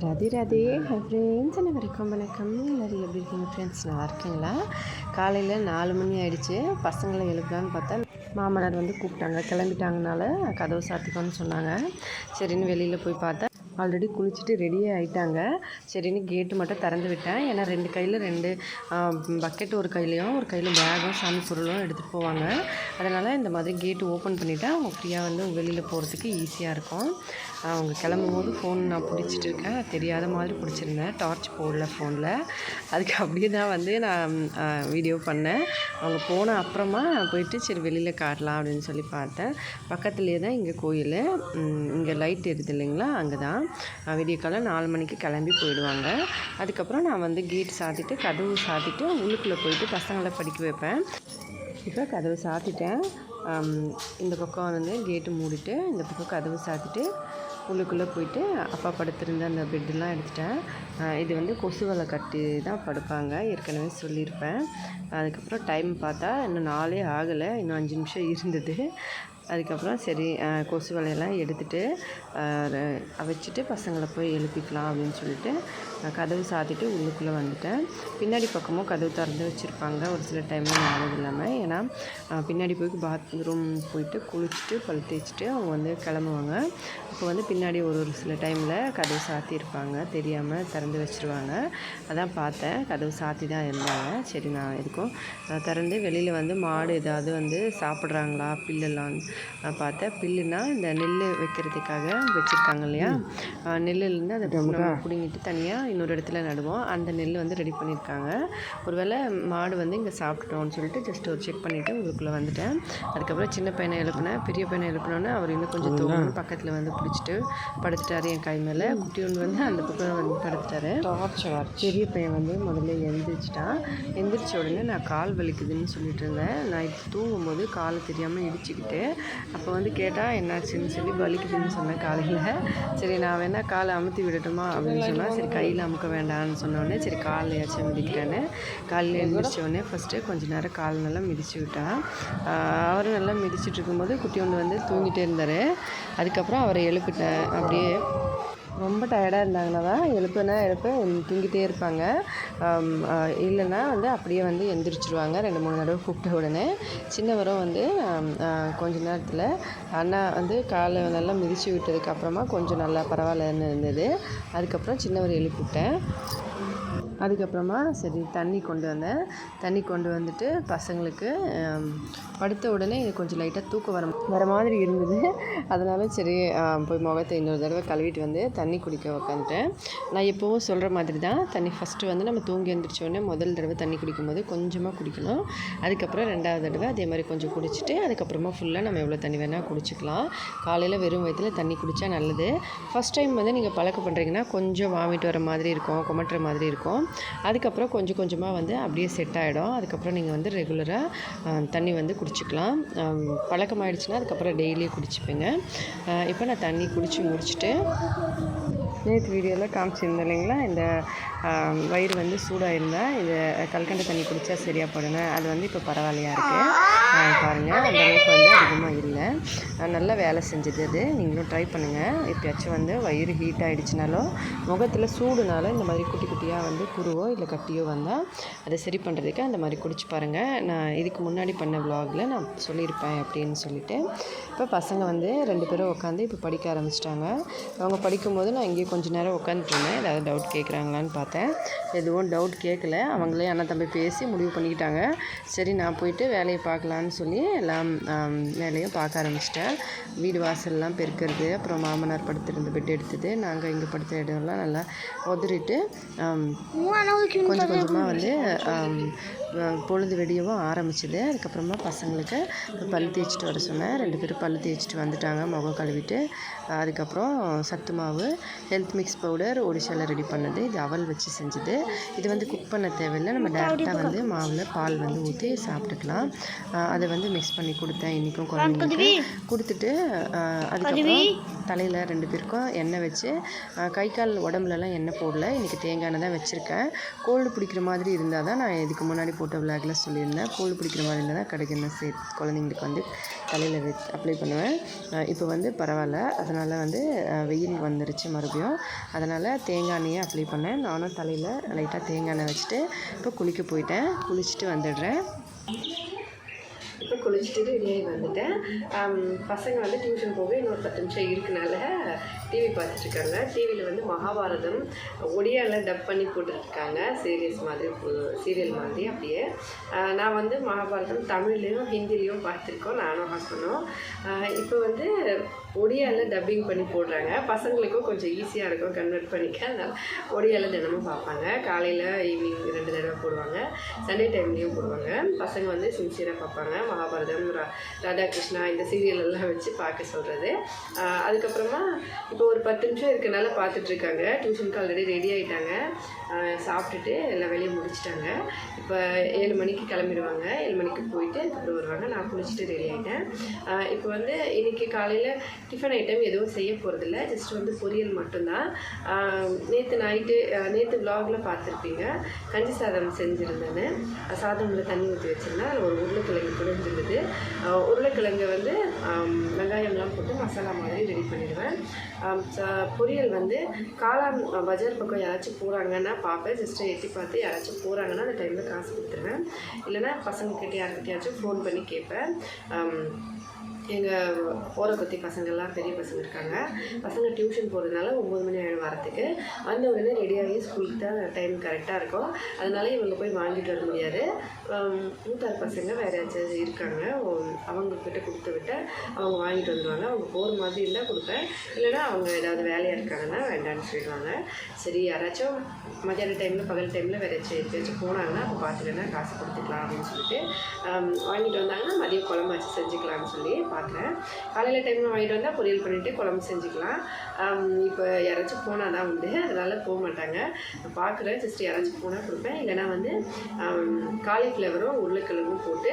Radhe Radhe. Hi friends, அனைவருக்கும் வணக்கம். எல்லோரும் எப்படி இருக்கீங்க ஃப்ரெண்ட்ஸ்? நல்லா இருக்கீங்களா? காலையில் 4 மணி ஆகிடுச்சு. பசங்களை எழுப்பலான்னு பார்த்தா மாமனார் கூப்பிட்டாங்க. கிளம்பிட்டாங்கனால கதவு சாத்திக்கோன்னு சொன்னாங்க. சரின்னு வெளியில் போய் பார்த்தா ஆல்ரெடி குளிச்சுட்டு ரெடியாக ஆகிட்டாங்க. சரின்னு கேட்டு மட்டும் திறந்து விட்டேன். ஏன்னா 2 கையில் 2 பக்கெட், ஒரு கையிலையும் ஒரு கையில் பேகும் சாமி பொருளும் எடுத்துகிட்டு போவாங்க. அதனால் இந்த மாதிரி கேட்டு ஓப்பன் பண்ணிவிட்டா அவங்க ஃப்ரீயாக வெளியில் போகிறதுக்கு ஈஸியாக இருக்கும். அவங்க கிளம்பும் போது ஃபோன் நான் பிடிச்சிட்டு இருக்கேன். தெரியாத மாதிரி பிடிச்சிருந்தேன், டார்ச் போடல ஃபோனில். அதுக்கு அப்படியே தான் நான் வீடியோ பண்ணேன். அவங்க போன அப்புறமா போயிட்டு சரி வெளியில் காட்டலாம் அப்படின்னு சொல்லி பார்த்தேன். பக்கத்துலேயே தான் இங்கே கோயில். இங்கே லைட் எரியுது இல்லைங்களா, அங்கே தான் விடிய காலம் 4 மணிக்கு கிளம்பி போயிடுவாங்க. அதுக்கப்புறம் நான் கேட் சாத்திட்டு கதவு சாத்திட்டு உள்ளுக்குள்ளே போயிட்டு பசங்களை படிக்க வைப்பேன். இப்போ கதவு சாத்திட்டேன். இந்த பக்கம் கேட்டு மூடிட்டு இந்த பக்கம் கதவு சாத்திட்டு உள்ளுக்குள்ளே போயிட்டு அப்பா படுத்திருந்த அந்த பெட்டெலாம் எடுத்துட்டேன். இது கொசு வலை கட்டி தான் படுப்பாங்க, ஏற்கனவே சொல்லியிருப்பேன். அதுக்கப்புறம் டைம் பார்த்தா இன்னும் 4 ஆகலை, இன்னும் 5 நிமிஷம் இருந்தது. அதுக்கப்புறம் சரி கொசு வலையெல்லாம் எடுத்துகிட்டு வச்சுட்டு பசங்களை போய் எழுப்பிக்கலாம் அப்படின்னு சொல்லிட்டு கதவு சாத்திட்டு உள்ளுக்குள்ளே வந்துட்டேன். பின்னாடி பக்கமும் கதவு திறந்து வச்சுருப்பாங்க ஒரு சில டைமில் ஞாபகம் இல்லாமல். ஏன்னா பின்னாடி போய் பாத்ரூம் போயிட்டு குளிச்சுட்டு பல் தேய்ச்சிட்டு அவங்க கிளம்புவாங்க. அப்போ பின்னாடி ஒரு சில டைமில் கதவு சாத்தியிருப்பாங்க, தெரியாமல் திறந்து வச்சுருவாங்க. அதான் பார்த்தேன், கதவு சாத்தி தான் இருந்தாங்க. சரி நான் எதுக்கும் திறந்து வெளியில் மாடு ஏதாவது சாப்பிட்றாங்களா பில்லெல்லாம் பார்த்தேன். பில்லுனா இந்த நெல் வைக்கிறதுக்காக வச்சுருக்காங்க இல்லையா, நெல்லுலேருந்து அதை பிடுங்கிட்டு தனியாக இன்னொரு இடத்துல நடுவோம். அந்த நெல் ரெடி பண்ணியிருக்காங்க. ஒருவேளை மாடு இங்கே சாப்பிட்டோன்னு சொல்லிட்டு ஜஸ்ட் ஒரு செக் பண்ணிவிட்டு உங்களுக்குள்ளே வந்துட்டேன். அதுக்கப்புறம் சின்ன பையனை எழுப்பினேன். பெரிய பையனை எழுப்பினோன்னே அவர் இன்னும் கொஞ்சம் தூங்கணும் பக்கத்தில் பிடிச்சிட்டு படுத்துட்டார் என் கை மேலே. குட்டி ஒன்று அந்த பக்கம் படுத்துட்டாரு. பெரிய பையன் முதல்ல எழுந்திரிச்சிட்டான். எந்திரிச்ச உடனே நான் கால் வலிக்குதுன்னு சொல்லிட்டு இருந்தேன். நான் இப்போ தூங்கும்போது காலை தெரியாமல் இடிச்சுக்கிட்டு அப்போ கேட்டால் என்னாச்சுன்னு சொல்லி வலிக்குதுன்னு சொன்னேன் காலையில். சரி நான் வேணால் காலை அமுத்தி விடட்டுமா அப்படின்னு சொன்னால், சரி கையில் அமுக்க வேண்டாம்னு சொன்னோடனே சரி காலையாச்சும் மிதிக்கிறேன்னு காலையில் எழுந்திரிச்சோடனே ஃபஸ்ட்டு கொஞ்சம் நேரம் கால் நல்லா மிதித்து விட்டான். அவரும் நல்லா மிதிச்சுட்டு இருக்கும்போது குட்டி ஒன்று தூங்கிட்டே இருந்தார். அதுக்கப்புறம் அவரை எழுப்பிட்டேன். அப்படியே ரொம்ப டயர்டாக இருந்தாங்கன்னா எழுப்புனா தூங்கிட்டே இருப்பாங்க. இல்லைன்னா அப்படியே எந்திரிச்சிருவாங்க 2-3 தடவை கூப்பிட்ட உடனே. சின்னவரும் கொஞ்ச நேரத்தில் அண்ணா காலை நல்லா மிதித்து விட்டதுக்கப்புறமா கொஞ்சம் நல்லா பரவாயில்லன்னு இருந்தது. அதுக்கப்புறம் சின்னவர் எழுப்பிவிட்டேன். அதுக்கப்புறமா சரி தண்ணி கொண்டு வந்தேன். தண்ணி கொண்டு வந்துட்டு பசங்களுக்கு படுத்த உடனே கொஞ்சம் லைட்டாக தூக்கம் வர மாதிரி இருந்தது. அதனால சரி போய் முகத்தை இன்னொரு தடவை கழுவிட்டு தண்ணி குடிக்க உக்காந்துட்டேன். நான் எப்போவும் சொல்கிற மாதிரி தான் தண்ணி ஃபஸ்ட்டு நம்ம தூங்கி எழுந்திரிச்சோடனே முதல் தடவை தண்ணி குடிக்கும்போது கொஞ்சமாக குடிக்கணும். அதுக்கப்புறம் 2வது தடவை அதே மாதிரி கொஞ்சம் குடிச்சிட்டு அதுக்கப்புறமா ஃபுல்லாக நம்ம எவ்வளோ தண்ணி வேணால் குடிச்சிக்கலாம். காலையில் வெறும் வயிற்றில் தண்ணி குடித்தா நல்லது. ஃபஸ்ட் டைம் நீங்கள் பழக்கம் பண்ணுறீங்கன்னா கொஞ்சம் வாமிட் வர மாதிரி இருக்கும், குமட்டுற மாதிரி இருக்கும். அதுக்கப்புறம் கொஞ்சம் கொஞ்சமாக அப்படியே செட் ஆகிடும். அதுக்கப்புறம் நீங்கள் ரெகுலராக தண்ணி குடிச்சிக்கலாம். பழக்கமாகிடுச்சுன்னா அதுக்கப்புறம் டெய்லியும் குடிச்சுப்பேங்க. இப்போ நான் தண்ணி குடித்து முடிச்சுட்டு நேற்று வீடியோவில் காமிச்சிருந்தேன் இல்லைங்களா, இந்த வயிறு சூடாக இருந்தால் இது கல்கண்டு தண்ணி குடித்தா சரியாக போடுங்க. அது இப்போ பரவாயில்லையா இருக்குது பாருங்கள். அந்த அளவுக்கு அதிகமாக இல்லை, நல்லா வேலை செஞ்சது. அது நீங்களும் ட்ரை பண்ணுங்கள். எப்பயாச்சும் வயிறு ஹீட் ஆகிடுச்சினாலும் முகத்தில் சூடுனால இந்த மாதிரி குட்டி குட்டியாக குருவோ இல்லை கட்டியோ வந்தால் அதை சரி பண்ணுறதுக்கு அந்த மாதிரி குடிச்சு பாருங்கள். நான் இதுக்கு முன்னாடி பண்ண விலாகில் நான் சொல்லியிருப்பேன் அப்படின்னு சொல்லிவிட்டு. இப்போ பசங்க 2 பேரும் உட்காந்து இப்போ படிக்க ஆரம்பிச்சிட்டாங்க. அவங்க படிக்கும்போது நான் இங்கேயே கொஞ்சம் நேரம் உட்காந்துட்டுருந்தேன். ஏதாவது டவுட் கேட்குறாங்களான்னு பார்த்தேன். எதுவும் டவுட் கேட்கல. அவங்களே அண்ணா தம்பி பேசி முடிவு பண்ணிக்கிட்டாங்க. சரி நான் போயிட்டு வேலையை பார்க்கலான்னு சொல்லி எல்லாம் வேலையும் பார்க்க ஆரம்பிச்சிட்டேன். வீடு வாசல்லாம் பெருக்கிறது, அப்புறம் மாமனார் படுத்திருந்த பெட் எடுத்தது, நாங்கள் இங்கே படுத்த இடம்லாம் நல்லா உதறிட்டு கொஞ்சம் கொஞ்சமாக பொழுது வெடியவும் ஆரம்பிச்சிது. அதுக்கப்புறமா பசங்களுக்கு பல் தேய்ச்சிட்டு வர சொன்னேன். 2 பேரும் பல் தேய்ச்சிட்டு வந்துட்டாங்க, முகம் கழுவிட்டு. அதுக்கப்புறம் சத்து மாவு, ஹெல்த் மிக்ஸ் பவுடர் ஒடிஷாவில் ரெடி பண்ணது. இது அவல் வச்சு செஞ்சது. இது குக் பண்ண தேவையில்லை, நம்ம டேரெக்டாக மாவில் பால் ஊற்றி சாப்பிட்டுக்கலாம். அதை மிக்ஸ் பண்ணி கொடுத்தேன் இன்றைக்கும் குழந்தைங்களுக்கு. கொடுத்துட்டு அதுக்கப்புறம் தலையில் 2 பேருக்கும் எண்ணெய் வச்சு, கை கால் உடம்புலலாம் எண்ணெய் போடல. இன்றைக்கி தேங்காய் எண்ணெய் தான் வச்சுருக்கேன். கோல்டு பிடிக்கிற மாதிரி இருந்தால் தான் நான் இதுக்கு முன்னாடி போட்ட விளாகில் சொல்லியிருந்தேன். கோல்டு பிடிக்கிற மாதிரி இருந்தால் தான் கடுகு எண்ணெய் குழந்தைங்களுக்கு வந்து தலையில் அப்ளை பண்ணுவேன். இப்போ வந்து பரவாயில்ல, அதனால் வந்து வெயில் வந்துருச்சு மறுபடியும். அதனால் தேங்காய் எண்ணெயை அப்ளை பண்ணேன். நானும் தலையில் லைட்டாக தேங்காய் எண்ணெய் வச்சுட்டு இப்போ குளிக்க போயிட்டேன். குளிச்சுட்டு வந்துடுறேன். இப்போ குளிச்சுட்டு ரெடியாகி வந்துட்டேன். பசங்க வந்து டியூஷன் போக இன்னொரு 10 நிமிஷம் இருக்கனால டிவி பார்த்துட்ருக்காங்க. டிவியில் வந்து மகாபாரதம் ஒடியாவில் டப் பண்ணி போட்டுட்ருக்காங்க. சீரியல் மாதிரி அப்படியே. நான் வந்து மகாபாரதம் தமிழ்லேயும் ஹிந்திலையும் பார்த்துருக்கோம், நானும் ஹஸ்பண்டும். இப்போ வந்து ஒடியாவில் டப்பிங் பண்ணி போடுறாங்க. பசங்களுக்கும் கொஞ்சம் ஈஸியாக இருக்கும் கன்வெர்ட் பண்ணிக்க. அதனால் ஒடியாவில் தினமும் பார்ப்பாங்க. காலையில் ஈவினிங் 2 தடவை போடுவாங்க, சண்டே டைம்லேயும் போடுவாங்க. பசங்க வந்து சின்சியராக பார்ப்பாங்க. மகாபாரதம், ராதாகிருஷ்ணா இந்த சீரியலெல்லாம் வச்சு பார்க்க சொல்கிறது. அதுக்கப்புறமா இப்போ ஒரு 10 நிமிஷம் இருக்கனால பார்த்துட்ருக்காங்க. டியூஷனுக்கு ஆல்ரெடி ரெடி ஆகிட்டாங்க. சாப்பிட்டுட்டு எல்லா வேலையும் முடிச்சிட்டாங்க. இப்போ 7 மணிக்கு கிளம்பிடுவாங்க. 7 மணிக்கு போயிட்டு அதுக்கப்புறம் வருவாங்க. நான் குளிச்சுட்டு ரெடி ஆகிட்டேன். இப்போ வந்து இன்றைக்கி காலையில் டிஃபன் ஐட்டம் எதுவும் செய்ய போகிறதில்ல, ஜஸ்ட் வந்து பொரியல் மட்டும்தான். நேற்று விலாகில் பார்த்துருப்பீங்க, கஞ்சி சாதம் செஞ்சுருந்தேன்னு. சாதமில் தண்ணி ஊற்றி வச்சுருந்தேன். அதில் ஒரு உருளைக்கிழங்கு கூட இருந்தது. உருளைக்கிழங்கு வந்து வெங்காயம்லாம் போட்டு மசாலா மாதிரி ரெடி பண்ணிடுவேன். பொரியல் வந்து காளான் பஜார் பக்கம் யாராச்சும் போகிறாங்கன்னா பார்ப்பேன். ஜஸ்ட்டு எட்டி பார்த்து யாராச்சும் போகிறாங்கன்னா அந்த டைமில் காசு கொடுத்துருவேன். இல்லைன்னா பசங்கக்கிட்ட யாருக்கிட்டையாச்சும் ஃபோன் பண்ணி கேட்பேன். எங்கள் ஓரக்கொத்தி பசங்கள்லாம் பெரிய பசங்க இருக்காங்க. பசங்க டியூஷன் போகிறதுனால 9 மணி ஆகிடும் வரத்துக்கு. வந்த உடனே ரெடியாகி ஸ்கூலுக்கு தான் டைம் கரெக்டாக இருக்கும். அதனால இவங்க போய் வாங்கிட்டு வர முடியாது. மூத்தார் பசங்க வேறு யாராச்சும் இருக்காங்க, அவங்கக்கிட்ட கொடுத்து விட்டு அவங்க வாங்கிட்டு வந்துடுவாங்க. அவங்க போகிற மாதிரி இருந்தால் கொடுப்பேன், இல்லைனா அவங்க ஏதாவது வேலையாக இருக்காங்கன்னா வேண்டான்னு சொல்லிடுவாங்க. சரி, யாராச்சும் மத்தியான டைமில் பகல் டைமில் வேறு ஏதாச்சும் போனாங்கன்னா அப்போ பார்த்துக்கிட்டா காசு கொடுத்துக்கலாம் அப்படின்னு சொல்லிட்டு வாங்கிட்டு வந்தாங்கன்னா மதியம் குழம்பு வச்சு செஞ்சுக்கலாம்னு சொல்லி பார்க்குறேன். காலையில் டைமில் வாங்கிட்டு வந்தால் பொரியல் பண்ணிவிட்டு குழம்பு செஞ்சுக்கலாம். இப்போ யாராச்சும் போனால் தான் உண்டு, அதனால் போக மாட்டாங்க. பார்க்குறேன், ஜஸ்ட் யாராச்சும் போனால் கொடுப்பேன். இல்லைனா வந்து காலிஃப்ளவரும் உருளைக்கிழங்கும் போட்டு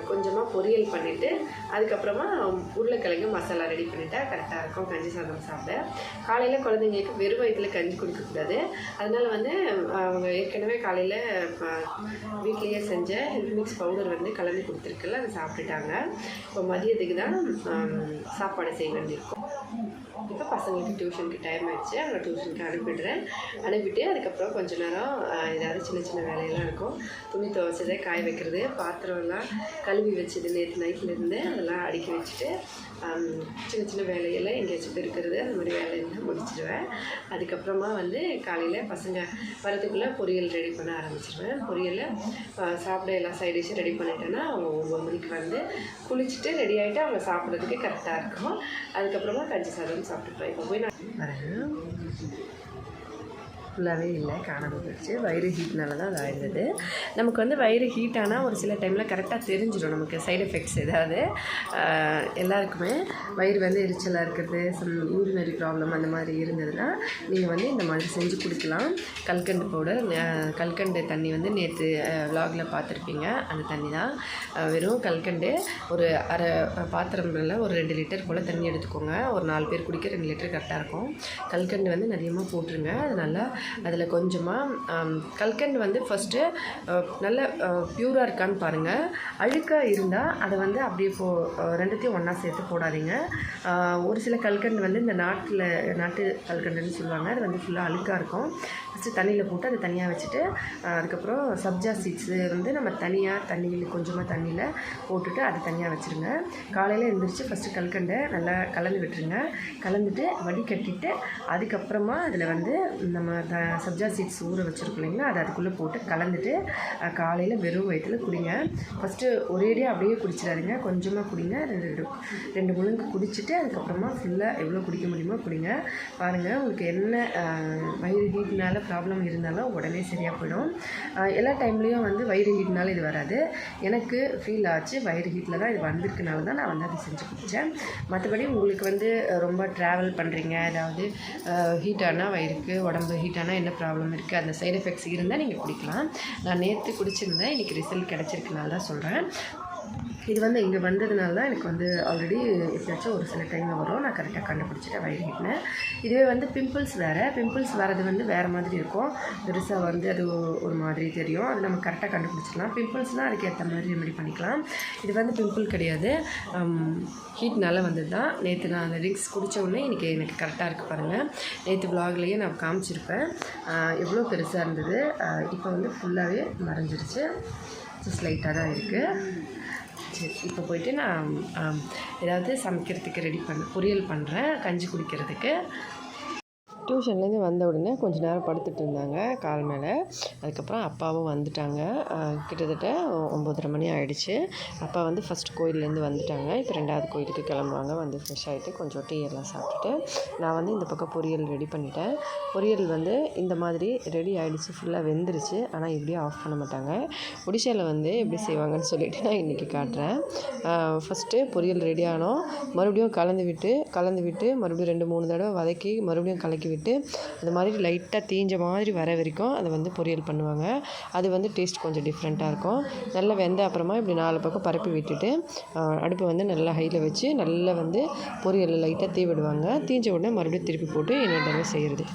கொஞ்சமாக பொரியல் பண்ணிவிட்டு அதுக்கப்புறமா உருளைக்கிழங்கு மசாலா ரெடி பண்ணிவிட்டா கரெக்டாக இருக்கும் கஞ்சி சாதம் சாப்பிட. காலையில் குழந்தைங்களுக்கு வெறும் வயிற்றில் கஞ்சி கொடுக்கக்கூடாது. அதனால் வந்து அவங்க ஏற்கனவே காலையில் வீட்லேயே செஞ்ச ஹெல்த் மிக்ஸ் பவுடர் வந்து கலந்து கொடுத்துருக்குல்ல, அதை சாப்பிட்டுட்டாங்க. இப்போ மதியத்துக்கு தான் சாப்பாடு செய்ய வேண்டியிருக்கும். இப்போ பசங்களுக்கு டியூஷனுக்கு டைம் ஆகிடுச்சு. அவங்க டியூஷனுக்கு அனுப்பிட்டு அதுக்கப்புறம் கொஞ்சம் நேரம் ஏதாவது சின்ன சின்ன வேலையெல்லாம் இருக்கும். துணி துவைச்சதை காய வைக்கிறது, பாத்திரம்லாம் கழுவி வச்சது நேற்று நைட்லேருந்து அதெல்லாம் அடுக்கி வச்சுட்டு சின்ன சின்ன வேலையெல்லாம் எங்கேயாச்சும் பெருக்கிறது அந்த மாதிரி வேலையெல்லாம் முடிச்சிடுவேன். அதுக்கப்புறமா வந்து காலையில் பசங்க வரதுக்குள்ளே பொரியல் ரெடி பண்ண ஆரம்பிச்சிடுவேன். பொரியலில் சாப்பிட எல்லாம் சைட் டிஷ்ஷும் ரெடி பண்ணிட்டேன்னா அவங்க 9 மணிக்கு வந்து குளிச்சுட்டு ரெடி ஆகிட்டு அவங்க சாப்பிட்றதுக்கு கரெக்டாக இருக்கும். அதுக்கப்புறமா கஞ்சி சாதம் சாப்பிட்டுப்பேன். இப்போ போய் நான் வரேன். ஃபுல்லாகவே இல்லை, காணாமல் போயிடுச்சு. வயிறு ஹீட்னால தான் அது ஆயிடுது. நமக்கு வந்து வயிறு ஹீட் ஆனால் ஒரு சில டைமில் கரெக்டாக தெரிஞ்சிடும் நமக்கு சைடு எஃபெக்ட்ஸ் ஏதாவது. எல்லாருக்குமே வயிறு வந்து எரிச்சலாக இருக்கிறது, யூரினரி ப்ராப்ளம் அந்த மாதிரி இருந்ததுன்னா நீங்கள் வந்து இந்த மாதிரி செஞ்சு குடிக்கலாம். கல்கண்டு பவுடர், கல்கண்டு தண்ணி வந்து நேற்று விலாகில் பார்த்துருப்பீங்க, அந்த தண்ணி தான். வெறும் கல்கண்டு ஒரு அரை பாத்திரம்ல ஒரு 2 லிட்டர் போல் தண்ணி எடுத்துக்கோங்க. ஒரு 4 பேர் குடிக்க 2 லிட்டர் கரெக்டாக இருக்கும். கல்கண்டு வந்து நிறையமாக போட்டுருங்க. அது நல்லா அதில் கொஞ்சமாக கல்கண்டு வந்து ஃபஸ்ட்டு நல்ல பியூராக இருக்கான்னு பாருங்கள். அழுக்காக இருந்தால் அதை வந்து அப்படியே ரெண்டுத்தையும் ஒன்றா சேர்த்து போடாதீங்க. ஒரு சில கல்கண்டு வந்து இந்த நாட்டு கல்கண்டுன்னு சொல்லுவாங்க, அது வந்து ஃபுல்லாக அழுக்காக இருக்கும். ஃபஸ்ட்டு தண்ணியில் போட்டு அதை தனியாக வச்சுட்டு அதுக்கப்புறம் சப்ஜா சீட்ஸு வந்து நம்ம தண்ணியில் கொஞ்சமாக தண்ணியில் போட்டுட்டு அது தனியாக வச்சுருங்க. காலையில் எழுந்திரிச்சு ஃபஸ்ட்டு கல்கண்டை நல்லா கலந்து விட்டுருங்க. கலந்துட்டு வடிகட்டிட்டு அதுக்கப்புறமா அதில் வந்து நம்ம சப்ஜா சீட்ஸ் ஊற வச்சுருக்கோம் இல்லைங்களா, அதை அதுக்குள்ளே போட்டு கலந்துட்டு காலையில் வெறும் வயிற்றில் குடிங்க. ஃபஸ்ட்டு ஒரேடியாக அப்படியே குடிச்சிடாதீங்க, கொஞ்சமாக குடிங்க. 2 முழுங்கு குடிச்சிட்டு அதுக்கப்புறமா ஃபுல்லாக எவ்வளோ குடிக்க முடியுமோ குடிங்க. பாருங்கள், உங்களுக்கு என்ன வயிறு ஹீட்னால ப்ராப்ளம் இருந்தாலும் உடனே சரியாக போயிடும். எல்லா டைம்லேயும் வந்து வயிறு ஹீட்னால இது வராது. எனக்கு ஃபீல் ஆச்சு, வயிறு ஹீட்டில் தான் இது வந்திருக்கனால தான் நான் வந்து அதை செஞ்சு குடித்தேன். மற்றபடி உங்களுக்கு வந்து ரொம்ப ட்ராவல் பண்ணுறீங்க, ஏதாவது ஹீட்டானால் வயிறுக்கு உடம்பு ஹீட்டானால் என்ன ப்ராப்ளம் இருக்குது, அந்த சைடு எஃபெக்ட்ஸ் இருந்தால் நீங்கள் குடிக்கலாம். நான் நேற்று குடிச்சிருந்தேன், இன்றைக்கி ரிசல்ட் கிடச்சிருக்கனால தான் சொல்கிறேன். இது வந்து இங்கே வந்ததுனால தான் எனக்கு வந்து ஆல்ரெடி எப்பயாச்சும் ஒரு சில டைமில் வரும். நான் கரெக்டாக கண்டுபிடிச்சிட்டேன் வைரஹீட்னு. இதுவே வந்து பிம்பிள்ஸ் வர்றது வந்து வேறு மாதிரி இருக்கும். பெருசாக வந்து அது ஒரு மாதிரி தெரியும். அது நம்ம கரெக்டாக கண்டுபிடிச்சிக்கலாம். பிம்பிள்ஸ்னால் அதுக்கு ஏற்ற மாதிரி ரெமெடி பண்ணிக்கலாம். இது வந்து பிம்பிள் கிடையாது, ஹீட்னால வந்தது தான். நேற்று நான் அந்த ட்ரிங்க்ஸ் குடித்த உடனே இன்றைக்கி எனக்கு கரெக்டாக இருக்குது பாருங்கள். நேற்று வ்ளாக்லேயே நான் காமிச்சிருப்பேன் எவ்வளோ பெருசாக இருந்தது. இப்போ வந்து ஃபுல்லாகவே மறைஞ்சிருச்சு. ஜஸ்ட் லைட்டாக தான் இருக்குது. சரி, இப்போ போய்ட்டு நான் ஏதாவது சமைக்கிறதுக்கு பொரியல் பண்ணுறேன், கஞ்சி குடிக்கிறதுக்கு. டியூஷன்லேருந்து வந்த உடனே கொஞ்சம் நேரம் படுத்துட்டு இருந்தாங்க கால் மேலே. அதுக்கப்புறம் அப்பாவும் வந்துட்டாங்க. கிட்டத்தட்ட 9:30 மணி ஆகிடுச்சு. அப்பா வந்து ஃபஸ்ட் கோயிலேருந்து வந்துட்டாங்க. இப்போ 2வது கோயிலுக்கு கிளம்புவாங்க. வந்து ஃப்ரெஷ் ஆகிட்டு கொஞ்சம் டீ எல்லாம் சாப்பிட்டுட்டு நான் வந்து இந்த பக்கம் பொரியல் ரெடி பண்ணிட்டேன். பொரியல் வந்து இந்த மாதிரி ரெடி ஆகிடுச்சு, ஃபுல்லாக வெந்துருச்சு. ஆனால் இப்படியே ஆஃப் பண்ண மாட்டாங்க. ஒடிஷாவில் வந்து எப்படி செய்வாங்கன்னு சொல்லிவிட்டு நான் இன்றைக்கி காட்டுறேன். ஃபஸ்ட்டு பொரியல் ரெடி ஆனோம், மறுபடியும் கலந்து விட்டு மறுபடியும் 2-3 தடவை வதக்கி மறுபடியும் கலக்கி விட்டு அது மாதிரி லைட்டாக தீஞ்ச மாதிரி வர வரைக்கும் அதை வந்து பொரியல் பண்ணுவாங்க. அது வந்து டேஸ்ட் கொஞ்சம் டிஃப்ரெண்ட்டாக இருக்கும். நல்லா வெந்த அப்புறமா இப்படி 4 பக்கம் பரப்பி விட்டுட்டு அடுப்பை வந்து நல்லா ஹையில் வச்சு நல்லா வந்து பொரியல் லைட்டாக தீ விடுவாங்க. தீஞ்ச உடனே மறுபடியும் திருப்பி போட்டு இன்னொரு தடவை செய்கிறது.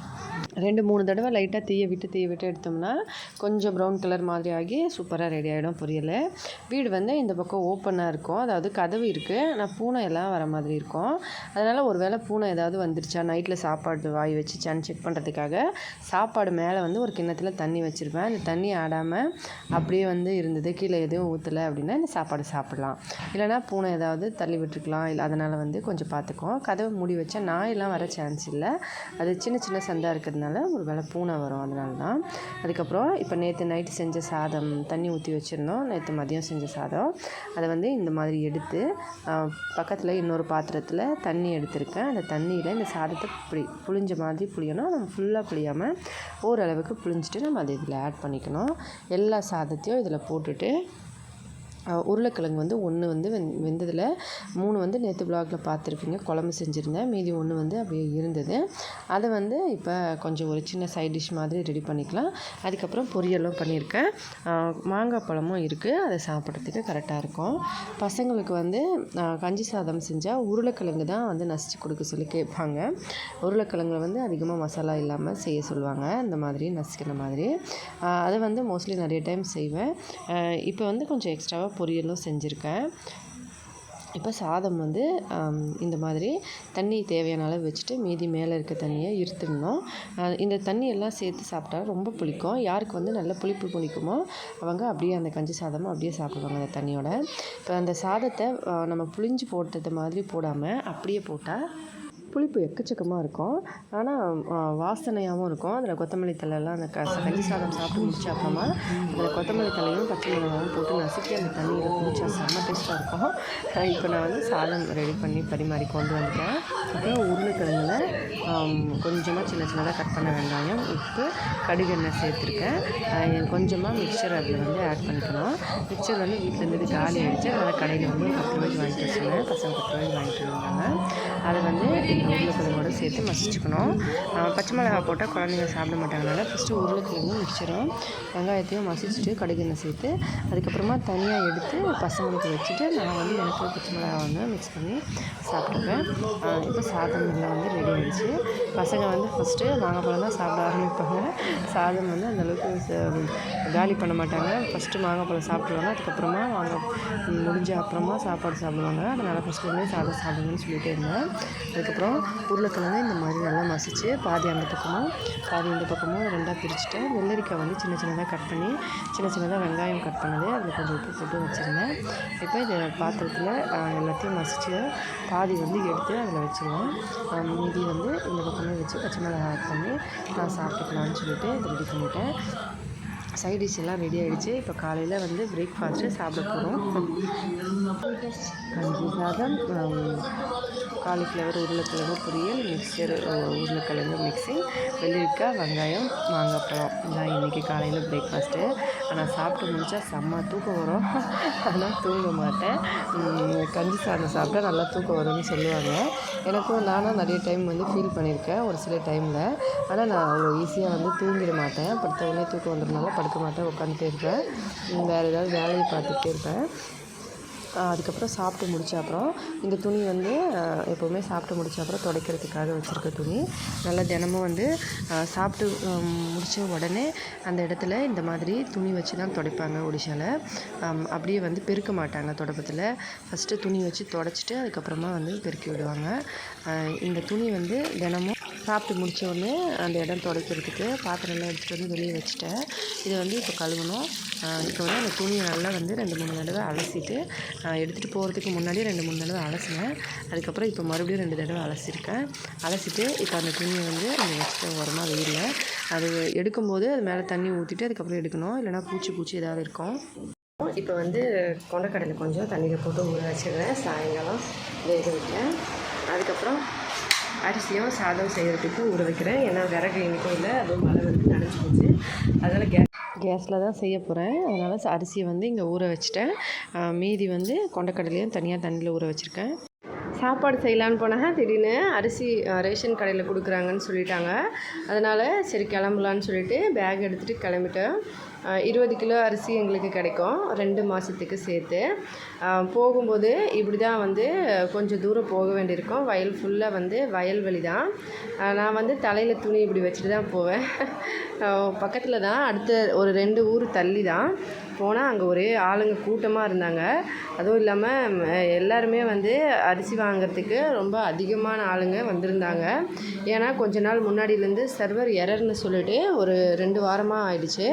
2-3 தடவை லைட்டாக தீயை விட்டு எடுத்தோம்னா கொஞ்சம் ப்ரௌன் கலர் மாதிரி ஆகி சூப்பராக ரெடி ஆகிடும் பொரியல். வீடு வந்து இந்த பக்கம் ஓப்பனாக இருக்கும், அதாவது கதவு இருக்குது. ஆனால் பூனை எல்லாம் வர மாதிரி இருக்கும். அதனால் ஒரு வேளை பூனை ஏதாவது வந்துருச்சா, நைட்டில் சாப்பாடு வாய் வச்சுச்சான்னு செக் பண்ணுறதுக்காக சாப்பாடு மேலே வந்து ஒரு கிண்ணத்தில் தண்ணி வச்சுருப்பேன். அந்த தண்ணி ஆடாமல் அப்படியே வந்து இருந்தது, கீழே எதுவும் ஊற்றலை அப்படின்னா இந்த சாப்பாடு சாப்பிடலாம். இல்லைனா பூனை ஏதாவது தள்ளி விட்டுருக்கலாம். இல்லை, அதனால் வந்து கொஞ்சம் பார்த்துக்குவோம். கதவை மூடி வச்சா நாயெல்லாம் வர சான்ஸ் இல்லை. அது சின்ன சந்தாக இருக்கிறதுனால ஒரு வேளை பூனை வரும், அதனால தான். அதுக்கப்புறம் இப்போ நேற்று நைட்டு செஞ்ச சாதம் தண்ணி ஊற்றி வச்சுருந்தோம். நேற்று மதியம் செஞ்ச சாதம் அதை வந்து இந்த மாதிரி எடுத்து பக்கத்தில் இன்னொரு பாத்திரத்தில் தண்ணி எடுத்திருக்கேன். அந்த தண்ணியில் இந்த சாதத்தை புளிஞ்ச மாதிரி புளியணும். நம்ம ஃபுல்லாக புளியாமல் ஓரளவுக்கு புளிஞ்சிட்டு நம்ம அதை இதில் ஆட் பண்ணிக்கணும். எல்லா சாதத்தையும் இதில் போட்டுட்டு உருளைக்கிழங்கு வந்து 1 வந்து வெந்ததில் 3 வந்து நேற்று வ்ளாகில் பார்த்துருப்பீங்க, குழம்பு செஞ்சுருந்தேன். மீதி 1 வந்து அப்படியே இருந்தது. அதை வந்து இப்போ கொஞ்சம் ஒரு சின்ன சைட் டிஷ் மாதிரி ரெடி பண்ணிக்கலாம். அதுக்கப்புறம் பொரியலும் பண்ணியிருக்கேன். மாங்காய் பழமும் இருக்குது, அதை சாப்பிட்றதுக்கு கரெக்டாக இருக்கும். பசங்களுக்கு வந்து கஞ்சி சாதம் செஞ்சால் உருளைக்கிழங்கு தான் வந்து நசிச்சு கொடுக்க சொல்லி கேட்பாங்க. உருளைக்கிழங்குல வந்து அதிகமாக மசாலா இல்லாமல் செய்ய சொல்லுவாங்க, இந்த மாதிரி நசிக்கிற மாதிரி. அதை வந்து மோஸ்ட்லி நிறைய டைம் செய்வேன். இப்போ வந்து கொஞ்சம் எக்ஸ்ட்ராவாக பொரியலும் செஞ்சுருக்கேன். இப்போ சாதம் வந்து இந்த மாதிரி தண்ணி தேவையான அளவு வச்சுட்டு மீதி மேலே இருக்க தண்ணியை இருத்துடணும். இந்த தண்ணியெல்லாம் சேர்த்து சாப்பிட்டா ரொம்ப பிடிக்கும். யாருக்கு வந்து நல்ல புளிப்பு பிடிக்குமோ அவங்க அப்படியே அந்த கஞ்சி சாதமும் அப்படியே சாப்பிடுவாங்க அந்த தண்ணியோட. இப்போ அந்த சாதத்தை நம்ம புளிஞ்சு போட்டது மாதிரி போடாமல் அப்படியே போட்டால் புளிப்பு எக்கச்சக்கமாக இருக்கும். ஆனால் வாசனையாகவும் இருக்கும். அதில் கொத்தமல்லி தலையெல்லாம் அந்த கஞ்சி சாதம் சாப்பிட்டு முடிச்ச அப்புறமா அதில் கொத்தமல்லி தலையும் பச்சை மிளகாயும் போட்டு நசுக்கி அந்த தண்ணியில் குடிச்சா செம்ம டேஸ்ட்டாக இருக்கும். இப்போ நான் வந்து சாதம் ரெடி பண்ணி பரிமாறி கொண்டு வந்துட்டேன். அப்புறம் உருளைக்கிழங்குல கொஞ்சமாக சின்னதாக கட் பண்ண வெங்காயம், உப்பு, கடுகு எண்ணெய் சேர்த்துருக்கேன். கொஞ்சமாக மிக்சர் அதில் வந்து ஆட் பண்ணிக்கணும். மிக்சர் வந்து வீட்டிலேருந்து காலி ஆகிடுச்சு. அதனால் கடையில் வந்து 10 ரூபாய்க்கு வாங்கிட்டு வச்சுருந்தேன். பசங்க 10 ரூபாய்க்கு வாங்கிட்டு வந்தாங்க. அதை வந்து உருளைக்கிழங்கோடு சேர்த்து மசிச்சுக்கணும். பச்சை மிளகாய் போட்டால் குழந்தைங்க சாப்பிட மாட்டாங்கனால ஃபஸ்ட்டு உருளைக்கிழங்கும் மிக்சரும் வெங்காயத்தையும் மசிச்சுட்டு கடுகு எண்ணெய் சேர்த்து அதுக்கப்புறமா தனியாக எடுத்து பசங்களுக்கு வச்சுட்டு நான் வந்து எனக்கு பச்சை மிளகாய் வந்து மிக்ஸ் பண்ணி சாப்பிட்ருவேன். இப்போ சாதம் எல்லாம் வந்து ரெடி ஆகிடுச்சு. பசங்க வந்து ஃபஸ்ட்டு மாங்காய் பழம் தான் சாப்பிட ஆரம்பிப்பாங்க. சாதம் வந்து அந்தளவுக்கு காலி பண்ண மாட்டாங்க. ஃபஸ்ட்டு மாங்காய் பழம் சாப்பிட்ருவாங்க. அதுக்கப்புறமா முடிஞ்ச அப்புறமா சாப்பாடு சாப்பிடுவாங்க. அதனால் ஃபஸ்ட்டு சாதம் சாப்பிடுங்கன்னு சொல்லிகிட்டே இருந்தேன். அதுக்கப்புறம் உருளைக்கிழங்கு இந்த மாதிரி நல்லா மசிச்சு பாதி அந்த பக்கமும் பாதி இந்த பக்கமும் 2ஆக பிரிச்சுட்டேன். வெள்ளரிக்காய் வந்து சின்னதாக கட் பண்ணி சின்னதாக வெங்காயம் கட் பண்ணது அதில் கொஞ்சம் உப்பு போட்டு வச்சுருந்தேன். இப்போ இதை பாத்திரத்தில் எல்லாத்தையும் மசித்து பாதி வந்து எடுத்து அதில் வச்சுருவேன். மீதி வந்து இந்த பக்கமே வச்சு பச்சை மிளகாய் ஆட் பண்ணி நான் சாப்பிட்டுக்கலான்னு சொல்லிட்டு இதை ரெடி பண்ணிட்டேன். சைட் டிஷ் எல்லாம் ரெடி ஆகிடுச்சு. இப்போ காலையில் வந்து பிரேக்ஃபாஸ்ட்டு சாப்பிட போகிறோம். கஞ்சி சாதம், காலிஃப்ளவர் உருளைக்கிழங்கு பொரியல், மிக்சர் உருளைக்கிழங்கு மிக்சிங், வெள்ளரிக்காய், வெங்காயம், மாங்காய் பழம். இதான் இன்றைக்கி காலையில் பிரேக்ஃபாஸ்ட்டு. ஆனால் சாப்பிட்டு முடித்தா செம்ம தூக்கம் வரும். ஆனால் தூங்க மாட்டேன். கஞ்சி சாதம் சாப்பிட்டா நல்லா தூக்கம் வரும்னு சொல்லுவாங்க. எனக்கும் நானும் நிறைய டைம் வந்து ஃபீல் பண்ணியிருக்கேன் ஒரு சில டைமில். ஆனால் நான் அவ்வளோ ஈஸியாக வந்து தூங்கிட மாட்டேன். படுத்த உடனே தூக்கம் வந்துடுறதுனால படுக்க மாட்டேன், உட்காந்துட்டே இருப்பேன். வேறு ஏதாவது வேலையை பார்த்துக்கிட்டே இருப்பேன். அதுக்கப்புறம் சாப்பிட்டு முடிச்ச அப்புறம் இந்த துணி வந்து எப்போவுமே சாப்பிட்டு முடிச்ச அப்புறம் துடைக்கிறதுக்காக வச்சுருக்க துணி. நல்லா தினமும் வந்து சாப்பிட்டு முடித்த உடனே அந்த இடத்துல இந்த மாதிரி துணி வச்சு தான் துடைப்பாங்க ஒடிஷாவில். அப்படியே வந்து பெருக்க மாட்டாங்க துடைப்பத்தில். ஃபஸ்ட்டு துணி வச்சு துடைச்சிட்டு அதுக்கப்புறமா வந்து பெருக்கி விடுவாங்க. இந்த துணி வந்து தினமும் சாப்பிட்டு முடித்த உடனே அந்த இடம் துடைக்கிறதுக்கு பாத்திரம்லாம் எடுத்துகிட்டு வந்து வெளியே வச்சுட்டேன். இதை வந்து இப்போ கழுவணும். இப்போ வந்து அந்த துணியை நல்லா வந்து 2-3 தடவை அலசிட்டு எடுத்துகிட்டு போகிறதுக்கு முன்னாடி 2-3 தடவை அலசினேன். அதுக்கப்புறம் இப்போ மறுபடியும் 2 தடவை அலசியிருக்கேன். அலசிட்டு இப்போ அந்த துணியை வந்து நம்ம வச்சுட்டு உரமாக வெயிலில் அது எடுக்கும்போது அது மேலே தண்ணி ஊற்றிட்டு அதுக்கப்புறம் எடுக்கணும். இல்லைனா பூச்சி ஏதாவது இருக்கும். இப்போ வந்து கொண்டக்கடலை கொஞ்சம் தண்ணியில் போட்டு ஊற வச்சுருவேன். சாயங்காலம் வேக வைக்கிறேன். அதுக்கப்புறம் அரிசியும் சாதம் செய்கிறதுக்கு ஊற வைக்கிறேன். ஏன்னா விறகு இன்றைக்கும் இல்லை, அதுவும் மழை வந்து நனைஞ்சி போச்சு. அதனால் கேஸில் தான் செய்ய போகிறேன். அதனால் அரிசியை வந்து இங்கே ஊற வச்சுட்டேன். மீதி வந்து கொண்டக்கடலையும் தனியாக தண்ணியில் ஊற வச்சுருக்கேன். சாப்பாடு செய்யலான்னு போனால் திடீர்னு அரிசி ரேஷன் கடையில் கொடுக்குறாங்கன்னு சொல்லிட்டாங்க. அதனால் சரி கிளம்பலான்னு சொல்லிட்டு பேக் எடுத்துகிட்டு கிளம்பிட்டேன். 20 கிலோ அரிசி எங்களுக்கு கிடைக்கும் 2 மாதத்துக்கு சேர்த்து. போகும்போது இப்படி தான் வந்து கொஞ்சம் தூரம் போக வேண்டியிருக்கும். வயல் ஃபுல்லாக வந்து வயல்வெளி தான். நான் வந்து தலையில் துணி இப்படி வச்சுட்டு தான் போவேன். பக்கத்தில் தான், அடுத்த ஒரு 2 ஊர் தள்ளி தான் போனால் அங்கே ஒரே ஆளுங்க கூட்டமாக இருந்தாங்க. அதுவும் இல்லாமல் எல்லாருமே வந்து அரிசி வாங்கிறதுக்கு ரொம்ப அதிகமான ஆளுங்க வந்திருந்தாங்க. ஏன்னா கொஞ்ச நாள் முன்னாடியிலேருந்து சர்வர் எரர்னு சொல்லிட்டு ஒரு 2 வாரமாக ஆயிடுச்சு.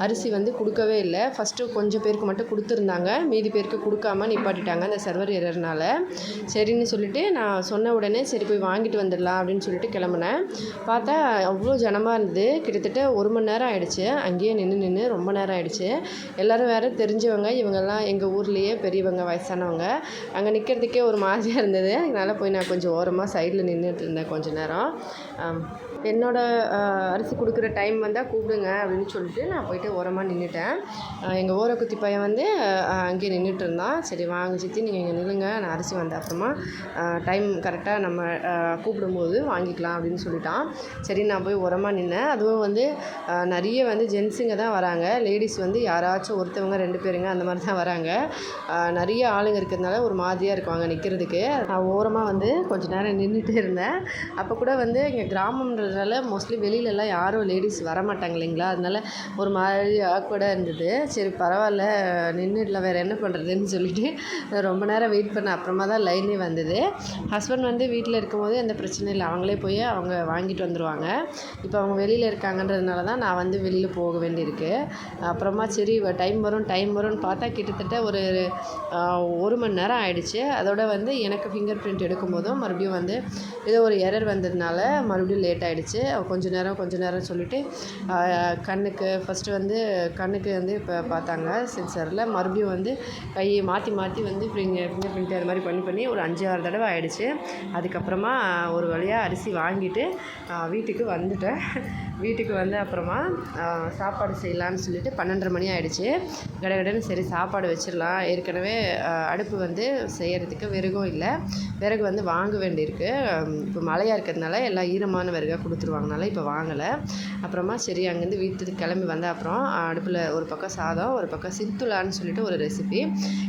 அரிசி வந்து கொடுக்கவே இல்லை. ஃபஸ்ட்டு கொஞ்சம் பேருக்கு மட்டும் கொடுத்துருந்தாங்க, மீதி பேருக்கு கொடுக்காம நிப்பாட்டிட்டாங்க அந்த சர்வர் எரர்னால். சரின்னு சொல்லிட்டு நான் சொன்ன உடனே சரி போய் வாங்கிட்டு வந்துடலாம் அப்படின்னு சொல்லிட்டு கிளம்புனேன். பார்த்தா அவ்வளோ ஜனமாக இருந்தது. கிட்டத்தட்ட 1 மணி நேரம் ஆகிடுச்சு. அங்கேயே நின்று ரொம்ப நேரம் ஆகிடுச்சு. எல்லோரும் வேறு தெரிஞ்சவங்க, இவங்கெல்லாம் எங்கள் ஊர்லேயே பெரியவங்க, வயசானவங்க. அங்கே நிற்கிறதுக்கே ஒரு மாதிரியாக இருந்தது. அதனால் போய் நான் கொஞ்சம் ஓரமாக சைடில் நின்றுட்டு இருந்தேன் கொஞ்ச நேரம். அரிசி கொடுக்குற டைம் வந்தால் கூப்பிடுங்க அப்படின்னு சொல்லிட்டு நான் போயிட்டு ஓரமாக நின்றுட்டேன். எங்கள் ஓரக்குத்தி பையன் வந்து அங்கேயே நின்றுட்டு இருந்தான். சரி வாங்க சித்தி நீங்கள் இங்கே நில்லுங்க, நான் அரிசி வந்த அப்புறமா டைம் கரெக்டாக நம்ம கூப்பிடும்போது வாங்கிக்கலாம் அப்படின்னு சொல்லிட்டான். சரி நான் போய் ஓரமாக நின்னேன். அதுவும் வந்து நிறைய வந்து ஜென்ஸுங்க தான் வராங்க. லேடிஸ் வந்து யாராச்சும் ஒருத்தவங்க 2 பேருங்க அந்த மாதிரி தான் வராங்க. நிறைய ஆளுங்க இருக்கிறதுனால ஒரு மாதிரியாக இருக்கும் அங்கே நிற்கிறதுக்கு. நான் ஓரமாக வந்து கொஞ்சம் நேரம் நின்றுட்டே இருந்தேன். அப்போ கூட வந்து இங்கே கிராமன்றதுனால மோஸ்ட்லி வெளியிலலாம் யாரும் லேடிஸ் வரமாட்டாங்க இல்லைங்களா, அதனால ஒரு மாதிரி ஆக்வர்டாக இருந்தது. சரி பரவாயில்ல நின்றுடலாம், வேறு என்ன பண்ணுறதுன்னு சொல்லிட்டு ரொம்ப நேரம் வெயிட் பண்ண அப்புறமா தான் லைனே வந்தது. ஹஸ்பண்ட் வந்து வீட்டில் இருக்கும்போது எந்த பிரச்சனையும் இல்லை, அவங்களே போய் அவங்க வாங்கிட்டு வந்துடுவாங்க. இப்போ அவங்க வெளியில் இருக்காங்கன்றதுனால தான் நான் வந்து வெளியில் போக வேண்டியிருக்கு. அப்புறமா சரி டைம் வரும்னு பார்த்தா கிட்டத்தட்ட ஒரு 1 மணி நேரம் ஆகிடுச்சு. அதோட வந்து எனக்கு ஃபிங்கர் பிரிண்ட் எடுக்கும்போதும் மறுபடியும் வந்து ஏதோ ஒரு எரர் வந்ததுனால மறுபடியும் லேட் ஆகிடுச்சு. கொஞ்சம் நேரம் சொல்லிவிட்டு கண்ணுக்கு ஃபஸ்ட்டு வந்து கண்ணுக்கு வந்து இப்போ பார்த்தாங்க சென்சாரில். மறுபடியும் வந்து கையை மாற்றி வந்து ஃபிங்கர் பிரிண்ட் அது மாதிரி பண்ணி ஒரு 5-6 தடவை ஆகிடுச்சு. அதுக்கப்புறமா ஒரு வழியாக அரிசி வாங்கிட்டு வீட்டுக்கு வந்துட்டேன். வீட்டுக்கு வந்து அப்புறமா சாப்பாடு செய்யலான்னு சொல்லிட்டு 12:30 மணி ஆகிடுச்சு. கடகடன்னு சரி சாப்பாடு வச்சிடலாம். ஏற்கனவே அடுப்பு வந்து செய்கிறதுக்கு விறகும் இல்லை, விறகு வந்து வாங்க வேண்டியிருக்கு. இப்போ மழையாக இருக்கிறதுனால எல்லாம் ஈரமான விறகாக கொடுத்துருவாங்கனால இப்போ வாங்கலை. அப்புறமா சரி அங்கேருந்து வீட்டுக்கு கிளம்பி வந்த அப்புறம் அடுப்பில் ஒரு பக்கம் சாதம், ஒரு பக்கம் சித்துலான்னு சொல்லிட்டு ஒரு ரெசிபி.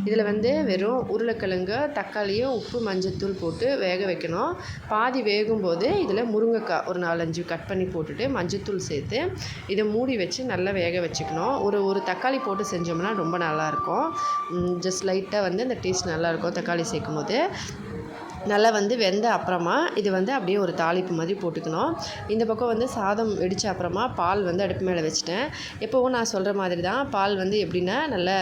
இதில் வந்து வெறும் உருளைக்கிழங்கு, தக்காளியும் உப்பு மஞ்சத்தூள் போட்டு வேக வைக்கணும். பாதி வேகும்போது இதில் முருங்கைக்காய் ஒரு 4-5 கட் பண்ணி போட்டுட்டு மஞ்சத்தூள் சேர்த்து இதை மூடி வச்சு நல்லா வேக வச்சுக்கணும். ஒரு தக்காளி போட்டு செஞ்சோம்னா ரொம்ப நல்லாயிருக்கும். ஜஸ்ட் லைட்டாக வந்து அந்த டேஸ்ட் நல்லாயிருக்கும் தக்காளி சேர்க்கும் போது. நல்லா வந்து வெந்த அப்புறமா இது வந்து அப்படியே ஒரு தாளிப்பு மாதிரி போட்டுக்கணும். இந்த பக்கம் வந்து சாதம் வெடித்த அப்புறமா பால் வந்து அடுப்பு மேலே வச்சுட்டேன். எப்போவும் நான் சொல்கிற மாதிரி தான். பால் வந்து எப்படின்னா நல்லா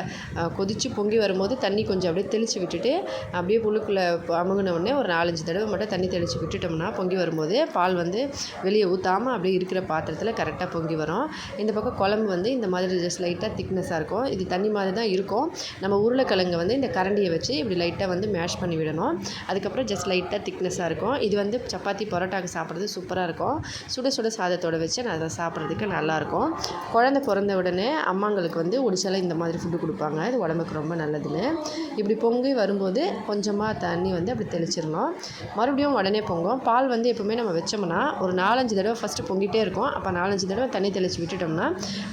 கொதித்து பொங்கி வரும்போது தண்ணி கொஞ்சம் அப்படியே தெளித்து விட்டுட்டு அப்படியே புழுக்குள்ளே அமுகின உடனே ஒரு 4-5 தடவை மட்டும் தண்ணி தெளித்து விட்டுட்டோம்னா பொங்கி வரும்போது பால் வந்து வெளியே ஊற்றாமல் அப்படியே இருக்கிற பாத்திரத்தில் கரெக்டாக பொங்கி வரும். இந்த பக்கம் குழம்பு வந்து இந்த மாதிரி ஜஸ்ட் லைட்டாக திக்னஸாக இருக்கும். இது தண்ணி மாதிரி தான் இருக்கும். நம்ம உருளைக்கிழங்கு வந்து இந்த கரண்டியை வச்சு இப்படி லைட்டாக வந்து மேஷ் பண்ணி விடணும். அதுக்கப்புறம் ஜஸ்ட் லைட்டாக திக்னஸாக இருக்கும். இது வந்து சப்பாத்தி பரோட்டாக்கு சாப்பிட்றது சூப்பராக இருக்கும். சுட சுட சாதத்தோடு வச்சு நான் அதை சாப்பிட்றதுக்கு நல்லாயிருக்கும். குழந்தை பிறந்த உடனே அம்மாங்களுக்கு வந்து ஒடிசால இந்த மாதிரி ஃபுட்டு கொடுப்பாங்க. இது உடம்புக்கு ரொம்ப நல்லதுன்னு. இப்படி பொங்கி வரும்போது கொஞ்சமாக தண்ணி வந்து அப்படி தெளிச்சிடணும். மறுபடியும் உடனே பொங்கும். பால் வந்து எப்போவுமே நம்ம வச்சோம்னா ஒரு 4-5 தடவை ஃபஸ்ட்டு பொங்கிட்டே இருக்கும். அப்போ 4-5 தடவை தண்ணி தெளித்து விட்டுட்டோம்னா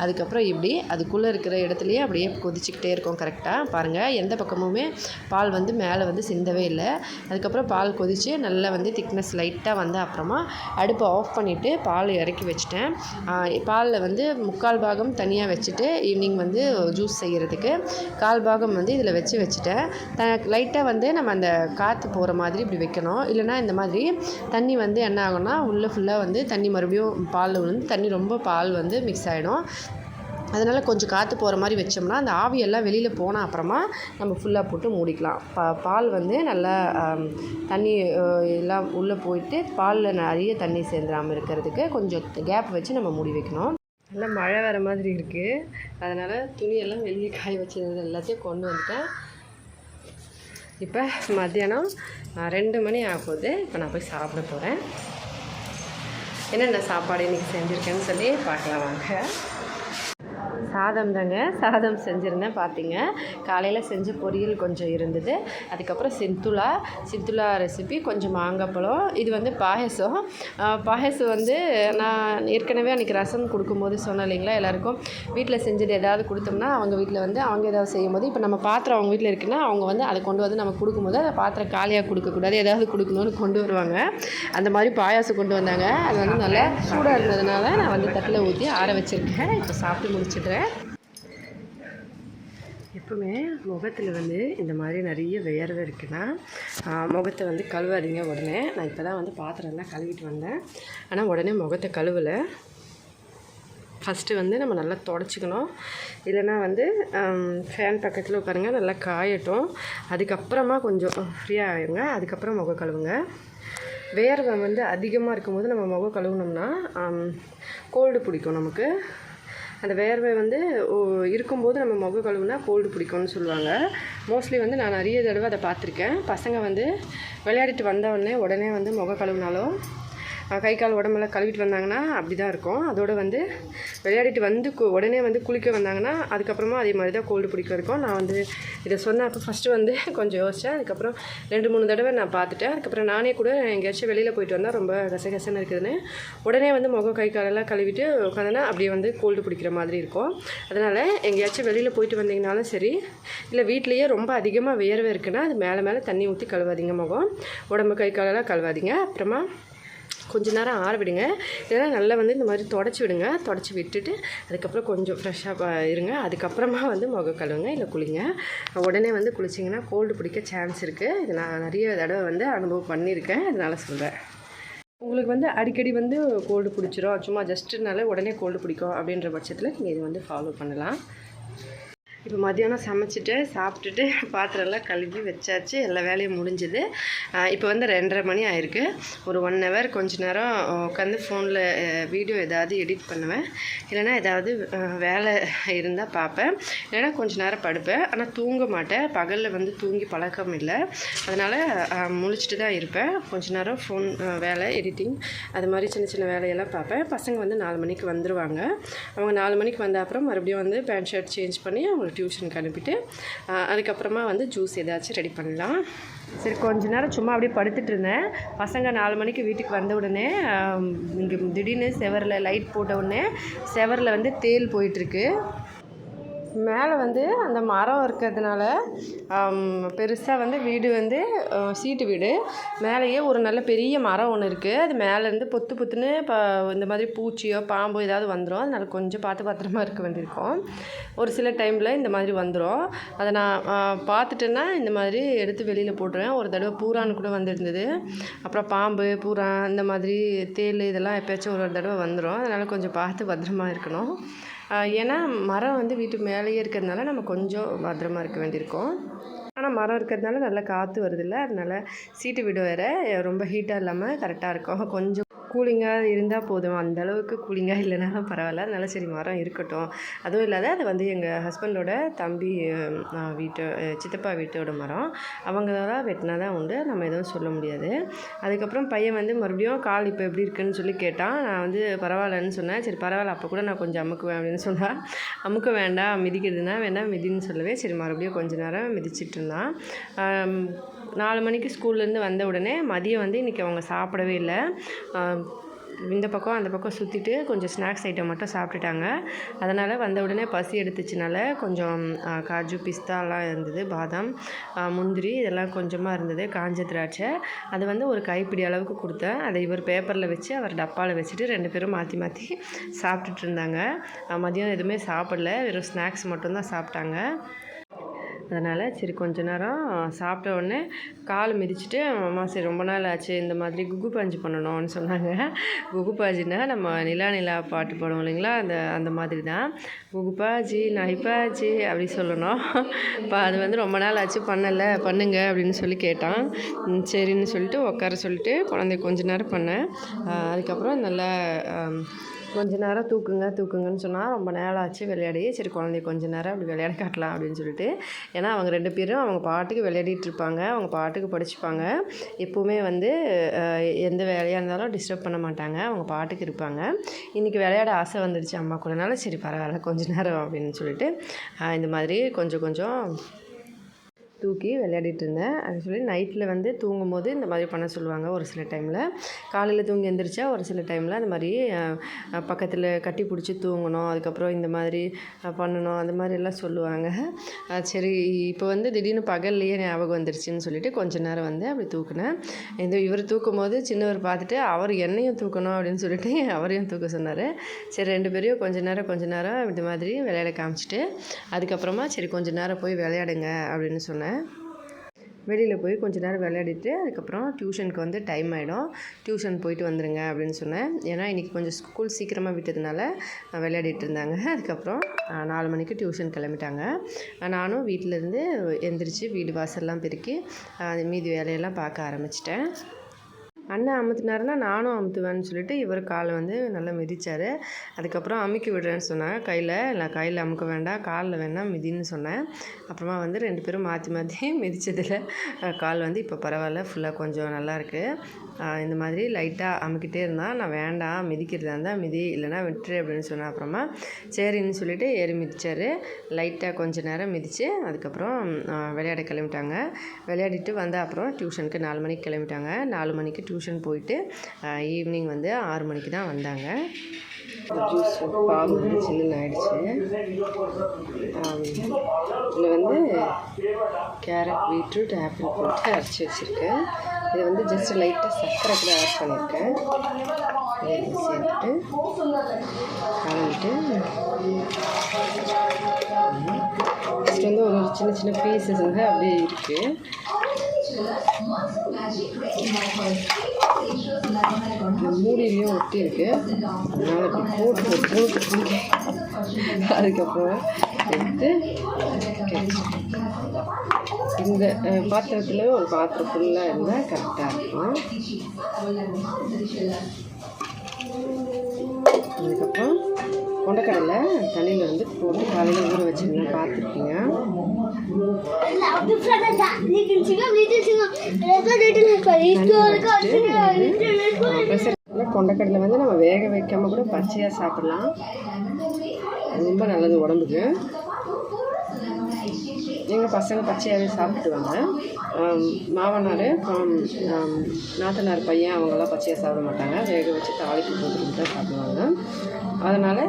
அதுக்கப்புறம் இப்படி அதுக்குள்ளே இருக்கிற இடத்துலையே அப்படியே கொதிச்சிக்கிட்டே இருக்கும். கரெக்டாக பாருங்கள், எந்த பக்கமுமே பால் வந்து மேலே வந்து சிந்தவே இல்லை. அதுக்கப்புறம் பால் கொதித்து நல்லா வந்து திக்னஸ் லைட்டாக வந்த அப்புறமா அடுப்பை ஆஃப் பண்ணிவிட்டு பால் இறக்கி வச்சுட்டேன். பாலில் வந்து 3/4 பாகம் தனியாக வச்சுட்டு ஈவினிங் வந்து ஜூஸ் செய்கிறதுக்கு 1/4 பாகம் வந்து இதில் வச்சுட்டேன். லைட்டாக வந்து நம்ம அந்த காற்று போகிற மாதிரி இப்படி வைக்கணும். இல்லைனா இந்த மாதிரி தண்ணி வந்து என்ன ஆகும்னா உள்ளே ஃபுல்லாக வந்து தண்ணி மறுபடியும் பாலில் விழுந்து தண்ணி ரொம்ப பால் வந்து மிக்ஸ் ஆகிடும். அதனால் கொஞ்சம் காற்று போகிற மாதிரி வச்சோம்னா அந்த ஆவியெல்லாம் வெளியில் போன அப்புறமா நம்ம ஃபுல்லாக போட்டு மூடிக்கலாம். பால் வந்து நல்லா தண்ணி எல்லாம் உள்ளே போயிட்டு பாலில் நிறைய தண்ணி சேர்ந்துடாமல் இருக்கிறதுக்கு கொஞ்சம் கேப் வச்சு நம்ம மூடி வைக்கணும். நல்லா மழை வர மாதிரி இருக்குது. அதனால் துணியெல்லாம் வெளியே காய வச்சது எல்லாத்தையும் கொண்டு வந்துட்டேன். இப்போ மத்தியானம் 2 மணி ஆகும்போது இப்போ நான் போய் சாப்பிட போகிறேன். என்னென்ன சாப்பாடு இன்றைக்கி செஞ்சுருக்கேன்னு சொல்லி பார்க்கலாம் வாங்க. சாதம் தாங்க, சாதம் செஞ்சுருந்தேன். பார்த்தீங்க, காலையில் செஞ்ச பொரியல் கொஞ்சம் இருந்தது. அதுக்கப்புறம் சிந்துலா ரெசிபி, கொஞ்சம் மாங்காய் பழம். இது வந்து பாயசம் வந்து நான் ஏற்கனவே அன்றைக்கி ரசம் கொடுக்கும்போது சொன்னேன் இல்லைங்களா, எல்லாேருக்கும் வீட்டில் செஞ்சது எதாவது கொடுத்தோம்னா அவங்க வீட்டில் வந்து அவங்க ஏதாவது செய்யும்போது இப்போ நம்ம பாத்திரம் அவங்க வீட்டில் இருக்குன்னா அவங்க வந்து அதை கொண்டு வந்து நம்ம கொடுக்கும்போது அதை பாத்திரம் காலியாக கொடுக்கக்கூடாது, ஏதாவது கொடுக்கணும்னு கொண்டு வருவாங்க. அந்த மாதிரி பாயாசம் கொண்டு வந்தாங்க. அது வந்து நல்லா சூடாக இருந்ததுனால நான் வந்து தட்டில் ஊற்றி ஆற வச்சுருக்கேன். இப்போ சாப்பிட்டு முடிச்சிடுறேன். எப்பவுமே முகத்தில் வந்து இந்த மாதிரி நிறைய வேர்வை இருக்குன்னா முகத்தை வந்து கழுவாதீங்க உடனே. நான் இப்போ தான் வந்து பாத்திரம்லாம் கழுவிட்டு வந்தேன். ஆனால் உடனே முகத்தை கழுவலை. ஃபஸ்ட்டு வந்து நம்ம நல்லா தொடச்சிக்கணும். இல்லைனா வந்து ஃபேன் பக்கத்தில் உட்காருங்க, நல்லா காயட்டும். அதுக்கப்புறமா கொஞ்சம் ஃப்ரீயாக ஆகிடுங்க. அதுக்கப்புறம் முகம் கழுவுங்க. வேர்வை வந்து அதிகமாக இருக்கும்போது நம்ம முகம் கழுவுனோம்னா கோல்டு பிடிக்கும். நமக்கு அந்த வேர்வை வந்து இருக்கும்போது நம்ம முகம் கழுவுனா கோல்டு பிடிக்கும்னு சொல்லுவாங்க. மோஸ்ட்லி வந்து நான் நிறைய தடவை அதை பார்த்துருக்கேன். பசங்க வந்து விளையாடிட்டு உடனே வந்து முகம் கழுவுனாலும் கை கால் உடம்பெல்லாம் கழுவிட்டு வந்தாங்கன்னா அப்படி தான் இருக்கும். அதோடு வந்து விளையாடிட்டு வந்து உடனே வந்து குளிக்க வந்தாங்கன்னா அதுக்கப்புறமா அதே மாதிரி தான் கோல்டு பிடிக்க இருக்கும். நான் வந்து இதை சொன்னப்போ ஃபஸ்ட்டு வந்து கொஞ்சம் யோசித்தேன். அதுக்கப்புறம் 2-3 தடவை நான் பார்த்துட்டேன். அதுக்கப்புறம் நானே கூட எங்கேயாச்சும் வெளியில் போயிட்டு வந்தால் ரொம்ப கசகசன்னு இருக்குதுன்னு உடனே வந்து முகம் கை காலெல்லாம் கழுவிட்டு உட்காந்தோன்னா அப்படியே வந்து கோல்டு பிடிக்கிற மாதிரி இருக்கும். அதனால் எங்கேயாச்சும் வெளியில் போயிட்டு வந்தீங்கனாலும் சரி, இல்லை வீட்லேயே ரொம்ப அதிகமாக வேர்வை இருக்குன்னா அது மேலே தண்ணி ஊற்றி கழுவாதீங்க. முகம் உடம்பு கை காலெல்லாம் கழுவாதீங்க. அப்புறமா கொஞ்சம் நேரம் ஆற விடுங்க. இதெல்லாம் நல்லா வந்து இந்த மாதிரி தொடச்சி விடுங்க. தொடச்சி விட்டுட்டு அதுக்கப்புறம் கொஞ்சம் ஃப்ரெஷ்ஷாக இருங்க. அதுக்கப்புறமா வந்து முகம் கழுவுங்க, இல்லை குளிங்க. உடனே வந்து குளிச்சிங்கன்னா கோல்டு பிடிக்க சான்ஸ் இருக்குது. இது நான் நிறைய தடவை வந்து அனுபவம் பண்ணியிருக்கேன். அதனால் சொல்கிறேன். உங்களுக்கு வந்து அடிக்கடி வந்து கோல்டு பிடிச்சிரும், சும்மா ஜஸ்ட்டுனால உடனே கோல்டு பிடிக்கும் அப்படின்ற பட்சத்தில் நீங்கள் இது வந்து ஃபாலோ பண்ணலாம். இப்போ மதியானம் சமைச்சிட்டு சாப்பிட்டுட்டு பாத்திரம்லாம் கழுவி வச்சாச்சு. எல்லா வேலையும் முடிஞ்சுது. இப்போ வந்து 2:30 மணி ஆயிருக்கு. ஒரு 1 ஹவர் கொஞ்ச நேரம் உட்காந்து ஃபோனில் வீடியோ ஏதாவது எடிட் பண்ணுவேன். இல்லைனா ஏதாவது வேலை இருந்தால் பார்ப்பேன். இல்லைனா கொஞ்ச நேரம் படுப்பேன். ஆனால் தூங்க மாட்டேன். பகலில் வந்து தூங்கி பழக்கம் இல்லை. அதனால் முழிச்சிட்டு தான் இருப்பேன். கொஞ்ச நேரம் ஃபோன் வேலை, எடிட்டிங், அது மாதிரி சின்ன சின்ன வேலையெல்லாம் பார்ப்பேன். பசங்க வந்து 4 மணிக்கு வந்துடுவாங்க. அவங்க 4 மணிக்கு வந்த அப்புறம் மறுபடியும் வந்து பேண்ட் ஷர்ட் சேஞ்ச் பண்ணி அவங்களுக்கு டியூஷனுக்கு அனுப்பிட்டு அதுக்கப்புறமா வந்து ஜூஸ் ஏதாச்சும் ரெடி பண்ணலாம். சரி, கொஞ்ச நேரம் சும்மா அப்படியே படுத்துட்டு இருந்தேன். பசங்க 4 மணிக்கு வீட்டுக்கு வந்த உடனே இங்கே திடீர்னு செவரில் லைட் போட்ட உடனே செவரில் வந்து தேள் போயிட்டுருக்கு. மேலே வந்து அந்த மரம் இருக்கிறதுனால பெருசாக வந்து வீடு வந்து சீட்டு வீடு. மேலேயே ஒரு நல்ல பெரிய மரம் ஒன்று இருக்குது. அது மேலேருந்து பொத்துன்னு இந்த மாதிரி பூச்சியோ பாம்போ ஏதாவது வந்துடும். அதனால் கொஞ்சம் பத்திரமா இருக்க வேண்டியிருக்கும். ஒரு சில டைமில் இந்த மாதிரி வந்துடும். அதை நான் பார்த்துட்டேன்னா இந்த மாதிரி எடுத்து வெளியில் போட்டுருவேன். ஒரு தடவை பூரான்னு கூட வந்துருந்தது. அப்புறம் பாம்பு, பூரா, இந்த மாதிரி தேள் இதெல்லாம் எப்போயாச்சும் ஒரு தடவை வந்துடும். அதனால் கொஞ்சம் பார்த்து பத்திரமா இருக்கணும். ஏன்னா மரம் வந்து வீட்டு மேலேயே இருக்கிறதுனால நம்ம கொஞ்சம் பத்திரமா இருக்க வேண்டியிருக்கும். ஆனால் மரம் இருக்கிறதுனால நல்லா காற்று வருதில்ல, அதனால் சீட்டு வீடு வேறு ரொம்ப ஹீட்டாக இல்லாமல் கரெக்டாக இருக்கும். கொஞ்சம் கூலிங்காக இருந்தால் போதும், அந்தளவுக்கு கூலிங்காக இல்லைனாலும் பரவாயில்ல. அதனால சரி மரம் இருக்கட்டும். அதுவும் இல்லாத அது வந்து எங்கள் ஹஸ்பண்டோட தம்பி சித்தப்பா வீட்டோட மரம். அவங்க தான் வெட்டினா தான் உண்டு, நம்ம எதுவும் சொல்ல முடியாது. அதுக்கப்புறம் பையன் வந்து மறுபடியும் கால் இப்போ எப்படி இருக்குன்னு சொல்லி கேட்டான். நான் வந்து பரவாயில்லன்னு சொன்னேன். சரி பரவாயில்ல, அப்போ கூட நான் கொஞ்சம் அமுக்குவேன் அப்படின்னு சொன்னால், அமுக்க வேண்டாம் மிதிக்கிறதுனா வேணால் மிதின்னு சொல்லவே சரி மறுபடியும் கொஞ்சம் நேரம் மிதிச்சிட்டு இருந்தான். 4 மணிக்கு ஸ்கூல்லேருந்து வந்த உடனே மதியம் வந்து இன்றைக்கி அவங்க சாப்பிடவே இல்லை. இந்த பக்கம் அந்த பக்கம் சுற்றிட்டு கொஞ்சம் ஸ்நாக்ஸ் ஐட்டம் மட்டும் சாப்பிட்டுட்டாங்க. அதனால் வந்த உடனே பசி எடுத்துச்சுனால கொஞ்சம் காஜு பிஸ்தாலாம் இருந்தது, பாதாம் முந்திரி இதெல்லாம் கொஞ்சமாக இருந்தது, காஞ்ச திராட்சை. அது வந்து ஒரு கைப்பிடி அளவுக்கு கொடுத்தேன். அதை இவர் பேப்பரில் வச்சு அவர் டப்பாவில் வச்சுட்டு 2 பேரும் மாற்றி மாற்றி சாப்பிட்டுட்டு இருந்தாங்க. மதியம் எதுவுமே சாப்பிடல, வெறும் ஸ்நாக்ஸ் மட்டும்தான் சாப்பிட்டாங்க. அதனால் சரி கொஞ்ச நேரம் சாப்பிட்ட உடனே கால் மிதிச்சுட்டு, அம்மா சரி ரொம்ப நாள் ஆச்சு இந்த மாதிரி குகு பாஞ்சி பண்ணணும்னு சொன்னாங்க. குகு பாஜின்னா நம்ம நிலா பாட்டு பாடுவோம் இல்லைங்களா, அந்த மாதிரி தான். குகு பாஜி நைப்பாஜி அப்படி சொல்லணும். இப்போ அது வந்து ரொம்ப நாள் ஆச்சு பண்ணலை, பண்ணுங்க அப்படின்னு சொல்லி கேட்டான். சரின்னு சொல்லிட்டு உட்கார சொல்லிட்டு குழந்தை கொஞ்ச நேரம் பண்ணேன். அதுக்கப்புறம் நல்லா கொஞ்ச நேரம் தூக்குங்கன்னு சொன்னால் ரொம்ப நேரம் ஆச்சு விளையாடி. சரி குழந்தைய கொஞ்ச நேரம் அப்படி விளையாட காட்டலாம் அப்படின்னு சொல்லிட்டு. ஏன்னா அவங்க 2 பேரும் அவங்க பாட்டுக்கு விளையாடிட்டு இருப்பாங்க, அவங்க பாட்டுக்கு படிச்சுப்பாங்க. எப்போவுமே வந்து எந்த வேலையாக இருந்தாலும் டிஸ்டர்ப் பண்ண மாட்டாங்க, அவங்க பாட்டுக்கு இருப்பாங்க. இன்றைக்கி விளையாட ஆசை வந்துடுச்சு அம்மா கூடனால, சரி பரவாயில்ல கொஞ்ச நேரம் அப்படின்னு சொல்லிட்டு இந்த மாதிரி கொஞ்சம் தூக்கி விளையாடிட்டு இருந்தேன். ஆக்சுவலி நைட்டில் வந்து தூங்கும்போது இந்த மாதிரி பண்ண சொல்லுவாங்க ஒரு சில டைமில். காலையில் தூங்கி எழுந்திரிச்சா ஒரு சில டைமில் அந்த மாதிரி பக்கத்தில் கட்டி பிடிச்சி தூங்கணும், அதுக்கப்புறம் இந்த மாதிரி பண்ணணும், அந்த மாதிரிலாம் சொல்லுவாங்க. சரி இப்போ வந்து திடீர்னு பகல்லையே ஞாபகம் வந்துருச்சுன்னு சொல்லிட்டு கொஞ்ச நேரம் வந்து அப்படி தூக்குனேன். இவர் தூக்கும் சின்னவர் பார்த்துட்டு அவர் என்னையும் தூக்கணும் அப்படின்னு சொல்லிட்டு அவரையும் தூக்க சொன்னார். சரி 2 பேரையும் கொஞ்ச நேரம் இந்த மாதிரி விளையாட காமிச்சிட்டு அதுக்கப்புறமா சரி கொஞ்ச நேரம் போய் விளையாடுங்க அப்படின்னு சொன்னேன். வெளியில் போய் கொஞ்ச நேரம் விளையாடிட்டு அதுக்கப்புறம் டியூஷனுக்கு வந்து டைம் ஆகிடும், டியூஷன் போயிட்டு வந்துடுங்க அப்படின்னு சொன்னேன். ஏன்னா இன்றைக்கி கொஞ்சம் ஸ்கூல் சீக்கிரமாக விட்டதுனால விளையாடிட்டு இருந்தாங்க. அதுக்கப்புறம் 4 மணிக்கு டியூஷன் கிளம்பிட்டாங்க. நானும் வீட்டிலேருந்து எந்திரிச்சு வீடு வாசல்லாம் பெருக்கி மீதி வேலையெல்லாம் பார்க்க ஆரம்பிச்சிட்டேன். அண்ணன் அமுத்துனாருன்னா நானும் அமுத்துவேன்னு சொல்லிட்டு இவர் காலை வந்து நல்லா மிதித்தார். அதுக்கப்புறம் அமுக்கி விடுறேன்னு சொன்னாங்க. கையில் அமுக்க வேண்டாம், காலில் வேணால் மிதின்னு சொன்னேன். அப்புறமா வந்து 2 பேரும் மாற்றி மிதித்ததில் கால் வந்து இப்போ பரவாயில்ல, ஃபுல்லாக கொஞ்சம் நல்லாயிருக்கு. இந்த மாதிரி லைட்டாக அமுக்கிட்டே இருந்தால் நான் வேண்டாம் மிதிக்கிறதா இருந்தால் மிதி, இல்லைனா விட்டுரு அப்படின்னு சொன்னேன். அப்புறமா சரின்னு சொல்லிவிட்டு ஏறி மிதித்தார். லைட்டாக கொஞ்சம் நேரம் மிதித்து அதுக்கப்புறம் விளையாட கிளம்பிட்டாங்க. விளையாடிட்டு வந்தால் அப்புறம் டியூஷனுக்கு 4 மணிக்கு கிளம்பிட்டாங்க. 4 மணிக்கு டியூஷன் போயிட்டு ஈவினிங் வந்து 6 மணிக்கு தான் வந்தாங்க. ஜூஸ் பால் வந்து சில்லுன்னு ஆகிடுச்சு. இதில் வந்து கேரட், பீட்ரூட், ஆப்பிள் போட்டு அரைச்சி வச்சுருக்கேன். இதை வந்து ஜஸ்ட் லைட்டாக சர்க்கரை கூட ஆட் பண்ணியிருக்கேன். இதை சேர்த்துட்டு கலந்துட்டு ஃபஸ்ட் வந்து ஒரு சின்ன பீசஸ் வந்து அப்படியே இருக்குது. மூடிலையும் ஒட்டி இருக்குது, அதனால் இப்படி போட்டு அதுக்கப்புறம் எடுத்து இந்த பாத்திரத்தில் ஒரு பாத்திரம் ஃபுல்லாக இருந்தால் கரெக்டாக இருக்கும். அதுக்கப்புறம் கொண்டக்கடலை தண்ணியில் வந்து போட்டு காலையில் ஊற வச்சுருந்தேன், பார்த்துருக்கீங்க. கொண்டக்கடலை வந்து நம்ம வேக வைக்காமல் கூட பச்சையாக சாப்பிடலாம், ரொம்ப நல்லது உடம்புக்கு. எங்கள் பசங்க பச்சையாகவே சாப்பிட்டுவாங்க. மாமனார் நாத்தனார் பையன் அவங்கெல்லாம் பச்சையாக சாப்பிட மாட்டாங்க, வேக வச்சு தாளிப்பு போட்டு தான் சாப்பிடுவாங்க. அதனால்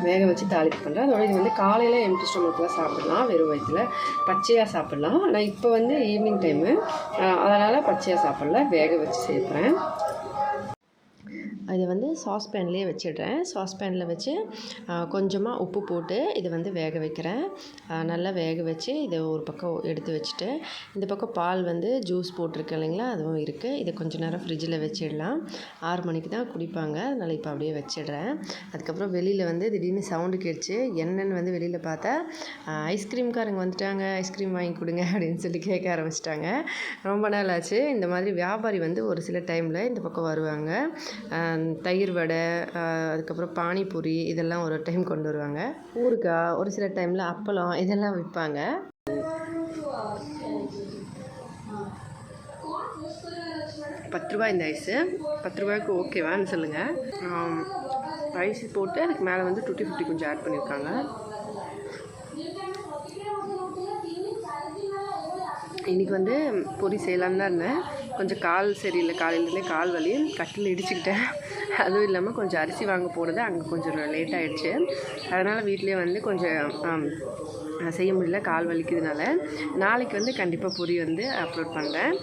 வேக வச்சு தாளிப்பு பண்ணுறேன். அதோட இது வந்து காலையில் எம்டி ஸ்டொமக்கில் சாப்பிடலாம், வெறும் வயிற்றில் பச்சையாக சாப்பிட்லாம். நான் இப்போ வந்து ஈவினிங் டைமு, அதனால் பச்சையாக சாப்பிடல, வேக வச்சு சேர்க்குறேன். இதை வந்து சாஸ்பேன்லேயே வச்சிடுறேன். சாஸ்பேனில் வச்சு கொஞ்சமாக உப்பு போட்டு இதை வந்து வேக வைக்கிறேன். நல்லா வேக வச்சு இதை ஒரு பக்கம் எடுத்து வச்சுட்டு, இந்த பக்கம் பால் வந்து ஜூஸ் போட்டிருக்கேன் இல்லைங்களா, அதுவும் இருக்குது. இதை கொஞ்சம் நேரம் ஃப்ரிட்ஜில் வச்சிடலாம். 6 மணிக்கு தான் குடிப்பாங்க, அதனால் இப்போ அப்படியே வச்சிடுறேன். அதுக்கப்புறம் வெளியில் வந்து திடீர்னு சவுண்டு கேட்டுச்சு. என்னன்னு வந்து வெளியில் பார்த்தா ஐஸ்கிரீம்காரங்க வந்துட்டாங்க, ஐஸ்கிரீம் வாங்கி கொடுங்க அப்படின்னு சொல்லி கேட்க ஆரம்பிச்சிட்டாங்க. ரொம்ப நாள் ஆச்சு. இந்த மாதிரி வியாபாரி வந்து ஒரு சில டைமில் இந்த பக்கம் வருவாங்க. தயிர் வடை, அதுக்கப்புறம் பானிபூரி இதெல்லாம் ஒரு டைம் கொண்டு வருவாங்க. ஊறுகாய், ஒரு சில டைமில் அப்பளம் இதெல்லாம் விற்பாங்க. ₹10 இந்த ஐஸு. ₹10 ஓகேவான்னு சொல்லுங்கள். ஐஸ் போட்டு அதுக்கு மேலே வந்து டூட்டி ஃப்ரூட்டி கொஞ்சம் ஆட் பண்ணியிருக்காங்க. இன்றைக்கி வந்து பொரி செய்யலான்னு தான் இருந்தேன். கொஞ்சம் கால் சரியில்லை, காலையிலேருந்தே கால் வலி, கட்டில் இடிச்சுக்கிட்டேன். அதுவும் இல்லாமல் கொஞ்சம் அரிசி வாங்க போகிறது அங்கே கொஞ்சம் லேட் ஆகிடுச்சு. அதனால் வீட்டிலே வந்து கொஞ்சம் செய்ய முடியல, கால் வலிக்கிறதுனால. நாளைக்கு வந்து கண்டிப்பாக பொரி வந்து அப்லோட் பண்ணுறேன்.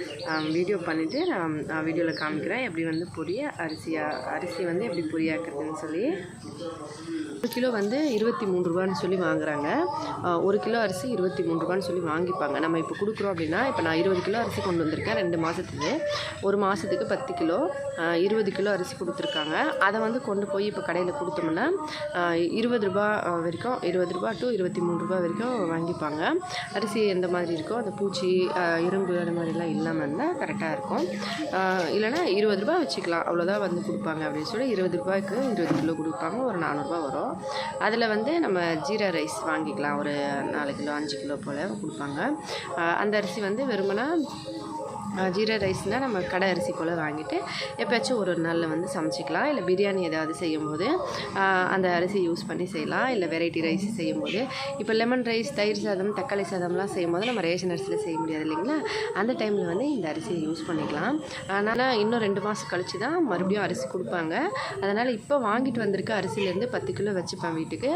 வீடியோ பண்ணிவிட்டு நான் வீடியோவில் காமிக்கிறேன் எப்படி வந்து அரிசி வந்து எப்படி பொரியாக்குறதுன்னு சொல்லி. 1 கிலோ வந்து ₹23 சொல்லி வாங்குறாங்க. 1 கிலோ அரிசி ₹23 சொல்லி வாங்கிப்பாங்க. நம்ம இப்போ கொடுக்குறோம் அப்படின்னா, இப்போ நான் 20 கிலோ அரிசி கொண்டு வந்திருக்கேன் 2 மாதத்துக்கு. 1 மாதத்துக்கு 10 கிலோ 20 கிலோ அரிசி கொடுத்துருக்காங்க. அதை வந்து கொண்டு போய் இப்போ கடையில் கொடுத்தோம்னா ₹20 வரைக்கும், ₹20 to ₹23 வரைக்கும் வாங்கிப்பாங்க. அரிசி எந்த மாதிரி இருக்கோ, அந்த பூச்சி இரும்பு அந்த மாதிரிலாம் இல்லாமல் இருந்தால் கரெக்டாக இருக்கும். இல்லைனா ₹20 வச்சுக்கலாம், அவ்வளோதான் வந்து கொடுப்பாங்க அப்படின்னு சொல்லி ₹20க்கு 20 கிலோ கொடுப்பாங்க. ஒரு ₹400 வரும். அதில் வந்து நம்ம ஜீரா ரைஸ் வாங்கிக்கலாம், ஒரு 4 கிலோ 5 கிலோ போல் கொடுப்பாங்க. அந்த அரிசி வந்து வெறுமனா ஜீரா ரைஸ்னால் நம்ம கடை அரிசி போல் வாங்கிட்டு எப்போயாச்சும் ஒரு நாளில் வந்து சமைச்சிக்கலாம். இல்லை பிரியாணி ஏதாவது செய்யும்போது அந்த அரிசி யூஸ் பண்ணி செய்யலாம். இல்லை வெரைட்டி ரைஸ் செய்யும்போது, இப்போ லெமன் ரைஸ், தயிர் சாதம், தக்காளி சாதம்லாம் செய்யும்போது நம்ம ரேஷன் அரிசியில் செய்ய முடியாது இல்லைங்களா, அந்த டைமில் வந்து இந்த அரிசியை யூஸ் பண்ணிக்கலாம். ஆனால் இன்னும் 2 மாதம் கழித்து தான் மறுபடியும் அரிசி கொடுப்பாங்க. அதனால் இப்போ வாங்கிட்டு வந்திருக்க அரிசியிலேருந்து 10 கிலோ வச்சுப்பேன் வீட்டுக்கு.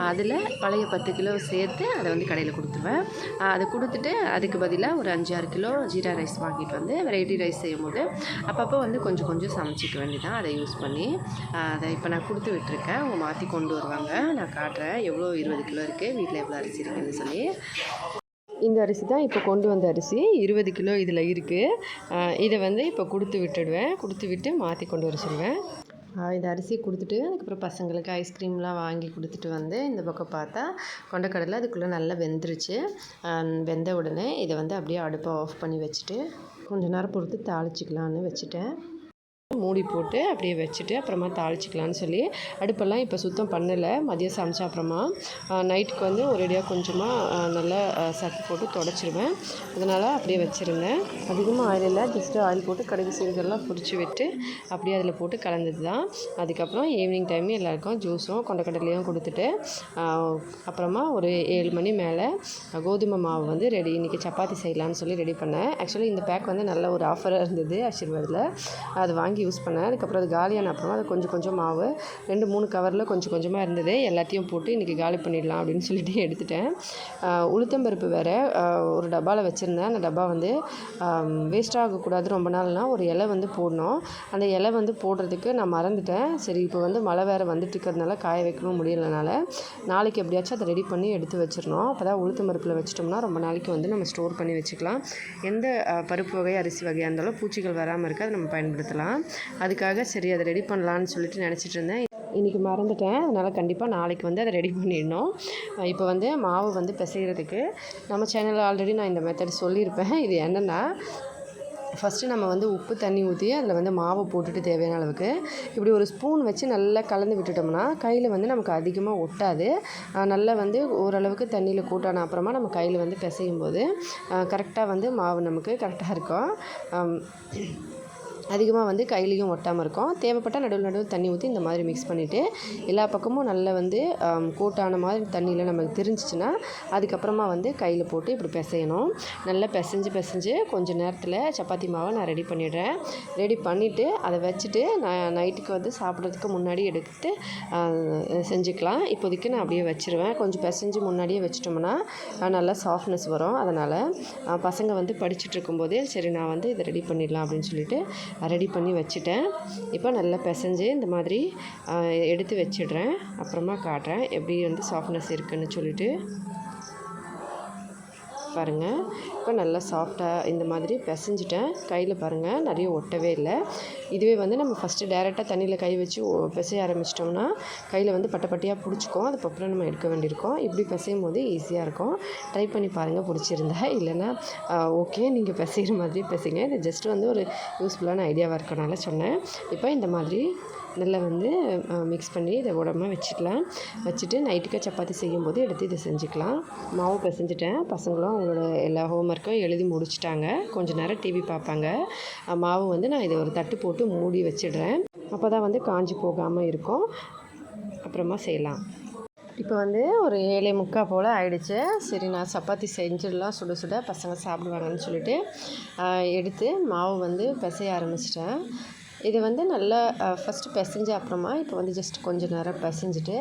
அதில் பழைய 10 கிலோ சேர்த்து அதை வந்து கடையில் கொடுத்துருவேன். அதை கொடுத்துட்டு அதுக்கு பதிலாக ஒரு 5-6 கிலோ ஜீரா ரைஸ் வாங்கிட்டு வந்து வெரைட்டி ரைஸ் செய்யும்போது அப்பப்போ வந்து கொஞ்சம் கொஞ்சம் சமைச்சிக்க வேண்டியதான். அதை யூஸ் பண்ணி அதை இப்போ நான் கொடுத்து விட்டுருக்கேன். அவங்க மாற்றி கொண்டு வருவாங்க. நான் காட்டுறேன் எவ்வளோ 20 கிலோ இருக்குது, வீட்டில் எவ்வளோ அரிசி இருக்குதுன்னு சொல்லி. இந்த அரிசி தான் இப்போ கொண்டு வந்த அரிசி 20 கிலோ இதில் இருக்குது. இதை வந்து இப்போ கொடுத்து விட்டு மாற்றி கொண்டு வர சொல்லுவேன். இந்த அரிசி கொடுத்துட்டு அதுக்கப்புறம் பசங்களுக்கு ஐஸ்கிரீம்லாம் வாங்கி கொடுத்துட்டு வந்து இந்த பக்கம் பார்த்தா கொண்டக்கடலை அதுக்குள்ளே நல்லா வெந்துருச்சு. வெந்த உடனே இதை வந்து அப்படியே அடுப்பை ஆஃப் பண்ணி வச்சுட்டு கொஞ்சம் நேரம் பொறுத்து தாளிச்சிக்கலான்னு வச்சுட்டேன். மூடி போட்டு அப்படியே வச்சுட்டு அப்புறமா தாளிச்சிக்கலான்னு சொல்லி அடுப்பெல்லாம் இப்போ சுத்தம் பண்ணலை. மதியம் சமைச்சா அப்புறமா நைட்டுக்கு வந்து ஒரேடியாக கொஞ்சமாக நல்லா சர்ஃப் போட்டு தொடச்சிருவேன். அதனால் அப்படியே வச்சுருந்தேன். அதிகமாக ஆயில் இல்லை, ஜஸ்ட்டு ஆயில் போட்டு கடுகு சீரகெல்லாம் பொரிச்சு விட்டு அப்படியே அதில் போட்டு கலந்தது தான். அதுக்கப்புறம் ஈவினிங் டைம் எல்லாருக்கும் ஜூஸும் கொண்டக்கடலையும் கொடுத்துட்டு அப்புறமா ஒரு 7 மணி மேலே கோதுமை மாவு வந்து ரெடி, இன்றைக்கி சப்பாத்தி செய்யலான்னு சொல்லி ரெடி பண்ணேன். ஆக்சுவலி இந்த பேக் வந்து நல்ல ஒரு ஆஃபராக இருந்தது ஆசீர்வாதில், அது வாங்கி யூஸ் பண்ணேன். அதுக்கப்புறம் அது காலியான அப்புறமா அது கொஞ்சம் மாவு 2-3 கவரில் கொஞ்சமாக இருந்தது, எல்லாத்தையும் போட்டு இன்றைக்கி காலி பண்ணிடலாம் அப்படின்னு சொல்லிட்டு எடுத்துட்டேன். உளுத்தம்பருப்பு வேறு ஒரு டப்பாவில் வச்சுருந்தேன். அந்த டப்பா வந்து வேஸ்ட்டாக ஆகக்கூடாது, ரொம்ப நாள்னால் ஒரு இலை வந்து போடணும். அந்த இலை வந்து போடுறதுக்கு நான் மறந்துட்டேன். சரி இப்போ வந்து மழை வேறு வந்துட்டு இருக்கிறதுனால காய வைக்கவும் முடியலனால நாளைக்கு எப்படியாச்சும் அதை ரெடி பண்ணி எடுத்து வச்சிடணும். அப்போ தான் உளுத்தம்பருப்பில் வச்சிட்டோம்னா ரொம்ப நாளைக்கு வந்து நம்ம ஸ்டோர் பண்ணி வச்சுக்கலாம். எந்த பருப்பு வகை அரிசி வகையாக இருந்தாலும் பூச்சிகள் வராமல் இருக்க அதை நம்ம பயன்படுத்தலாம். அதுக்காக சரி அதை ரெடி பண்ணலான்னு சொல்லிட்டு நினச்சிட்டு இருந்தேன். இன்றைக்கி மறந்துட்டேன். அதனால் கண்டிப்பாக நாளைக்கு வந்து அதை ரெடி பண்ணிடணும். இப்போ வந்து மாவு வந்து பிசைகிறதுக்கு நம்ம சேனலில் ஆல்ரெடி நான் இந்த மெத்தட் சொல்லியிருப்பேன். இது என்னென்னா, ஃபஸ்ட்டு நம்ம வந்து உப்பு தண்ணி ஊற்றி அதில் வந்து மாவு போட்டுட்டு தேவையான அளவுக்கு இப்படி ஒரு ஸ்பூன் வச்சு நல்லா கலந்து விட்டுட்டோம்னா கையில் வந்து நமக்கு அதிகமாக ஒட்டாது. நல்லா வந்து ஓரளவுக்கு தண்ணியில் கூட்டான அப்புறமா நம்ம கையில் வந்து பிசையும் போது கரெக்டாக வந்து மாவு நமக்கு கரெக்டாக இருக்கும். அதிகமாக வந்து கையிலையும் ஒட்டாமல் இருக்கும். தேவைப்பட்டால் நடுவில் தண்ணி ஊற்றி இந்த மாதிரி மிக்ஸ் பண்ணிவிட்டு எல்லா பக்கமும் நல்லா வந்து கோட்டான மாதிரி தண்ணியில் நமக்கு தெரிஞ்சிச்சுன்னா அதுக்கப்புறமா வந்து கையில் போட்டு இப்படி பிசையணும். நல்லா பிசைஞ்சு கொஞ்சம் நேரத்தில் சப்பாத்தி மாவை நான் ரெடி பண்ணிடுறேன். ரெடி பண்ணிவிட்டு அதை வச்சுட்டு நான் நைட்டுக்கு வந்து சாப்பிட்றதுக்கு முன்னாடி எடுத்து செஞ்சுக்கலாம். இப்போதைக்கு நான் அப்படியே வச்சுருவேன். கொஞ்சம் பிசைஞ்சு முன்னாடியே வச்சிட்டோம்னா நல்லா சாஃப்ட்னஸ் வரும். அதனால் பசங்க வந்து படிச்சுட்டு இருக்கும்போதே சரி நான் வந்து இதை ரெடி பண்ணிடலாம் அப்படின்னு சொல்லிட்டு ரெடி பண்ணி வச்சுட்டேன். இப்போ நல்லா பிசைஞ்சு இந்த மாதிரி எடுத்து வச்சிடுறேன். அப்புறமா காட்டுறேன் எப்படி வந்து சாஃப்ட்னஸ் இருக்குதுன்னு சொல்லிட்டு. பாருங்கள், இப்போ நல்லா சாஃப்டாக இந்த மாதிரி பிசைஞ்சிட்டேன். கையில் பாருங்கள் நிறைய ஒட்டவே இல்லை. இதுவே வந்து நம்ம ஃபஸ்ட்டு டேரெக்டாக தண்ணியில் கை வச்சு பிசைய ஆரம்பிச்சிட்டோம்னா கையில் வந்து பட்டையாக பிடிச்சிக்கும். அதுக்கப்புறம் நம்ம எடுக்க வேண்டியிருக்கும். இப்படி பிசையும் போது ஈஸியாக இருக்கும். ட்ரை பண்ணி பாருங்கள் பிடிச்சிருந்தா. இல்லைன்னா ஓகே, நீங்கள் பிசைகிற மாதிரி பிசைங்க. இது ஜஸ்ட் வந்து ஒரு யூஸ்ஃபுல்லான ஐடியாவாக இருக்கனால சொன்னேன். இப்போ இந்த மாதிரி நல்லா வந்து மிக்ஸ் பண்ணி இதை உடம்பு வச்சுக்கலாம். வச்சுட்டு நைட்டுக்கு சப்பாத்தி செய்யும்போது எடுத்து இதை செஞ்சுக்கலாம். மாவு பிசைஞ்சிட்டேன். பசங்களும் அவங்களோட எல்லா ஹோம்ஒர்க்கும் எழுதி முடிச்சிட்டாங்க. கொஞ்சம் நேரம் டிவி பார்ப்பாங்க. மாவு வந்து நான் இதை ஒரு தட்டு போட்டு மூடி வச்சிடுறேன். அப்போ தான் வந்து காஞ்சி போகாமல் இருக்கும். அப்புறமா செய்யலாம். இப்போ வந்து ஒரு 7:45 போல் ஆயிடுச்சு. சரி, நான் சப்பாத்தி செஞ்சிடலாம் சுட சுட பசங்க சாப்பிடுவாங்கன்னு சொல்லிட்டு எடுத்து மாவு வந்து பிசைய ஆரம்பிச்சிட்டேன். இது வந்து நல்லா ஃபஸ்ட்டு பிசைஞ்ச அப்புறமா இப்போ வந்து ஜஸ்ட் கொஞ்சம் நேரம் பிசைஞ்சிட்டு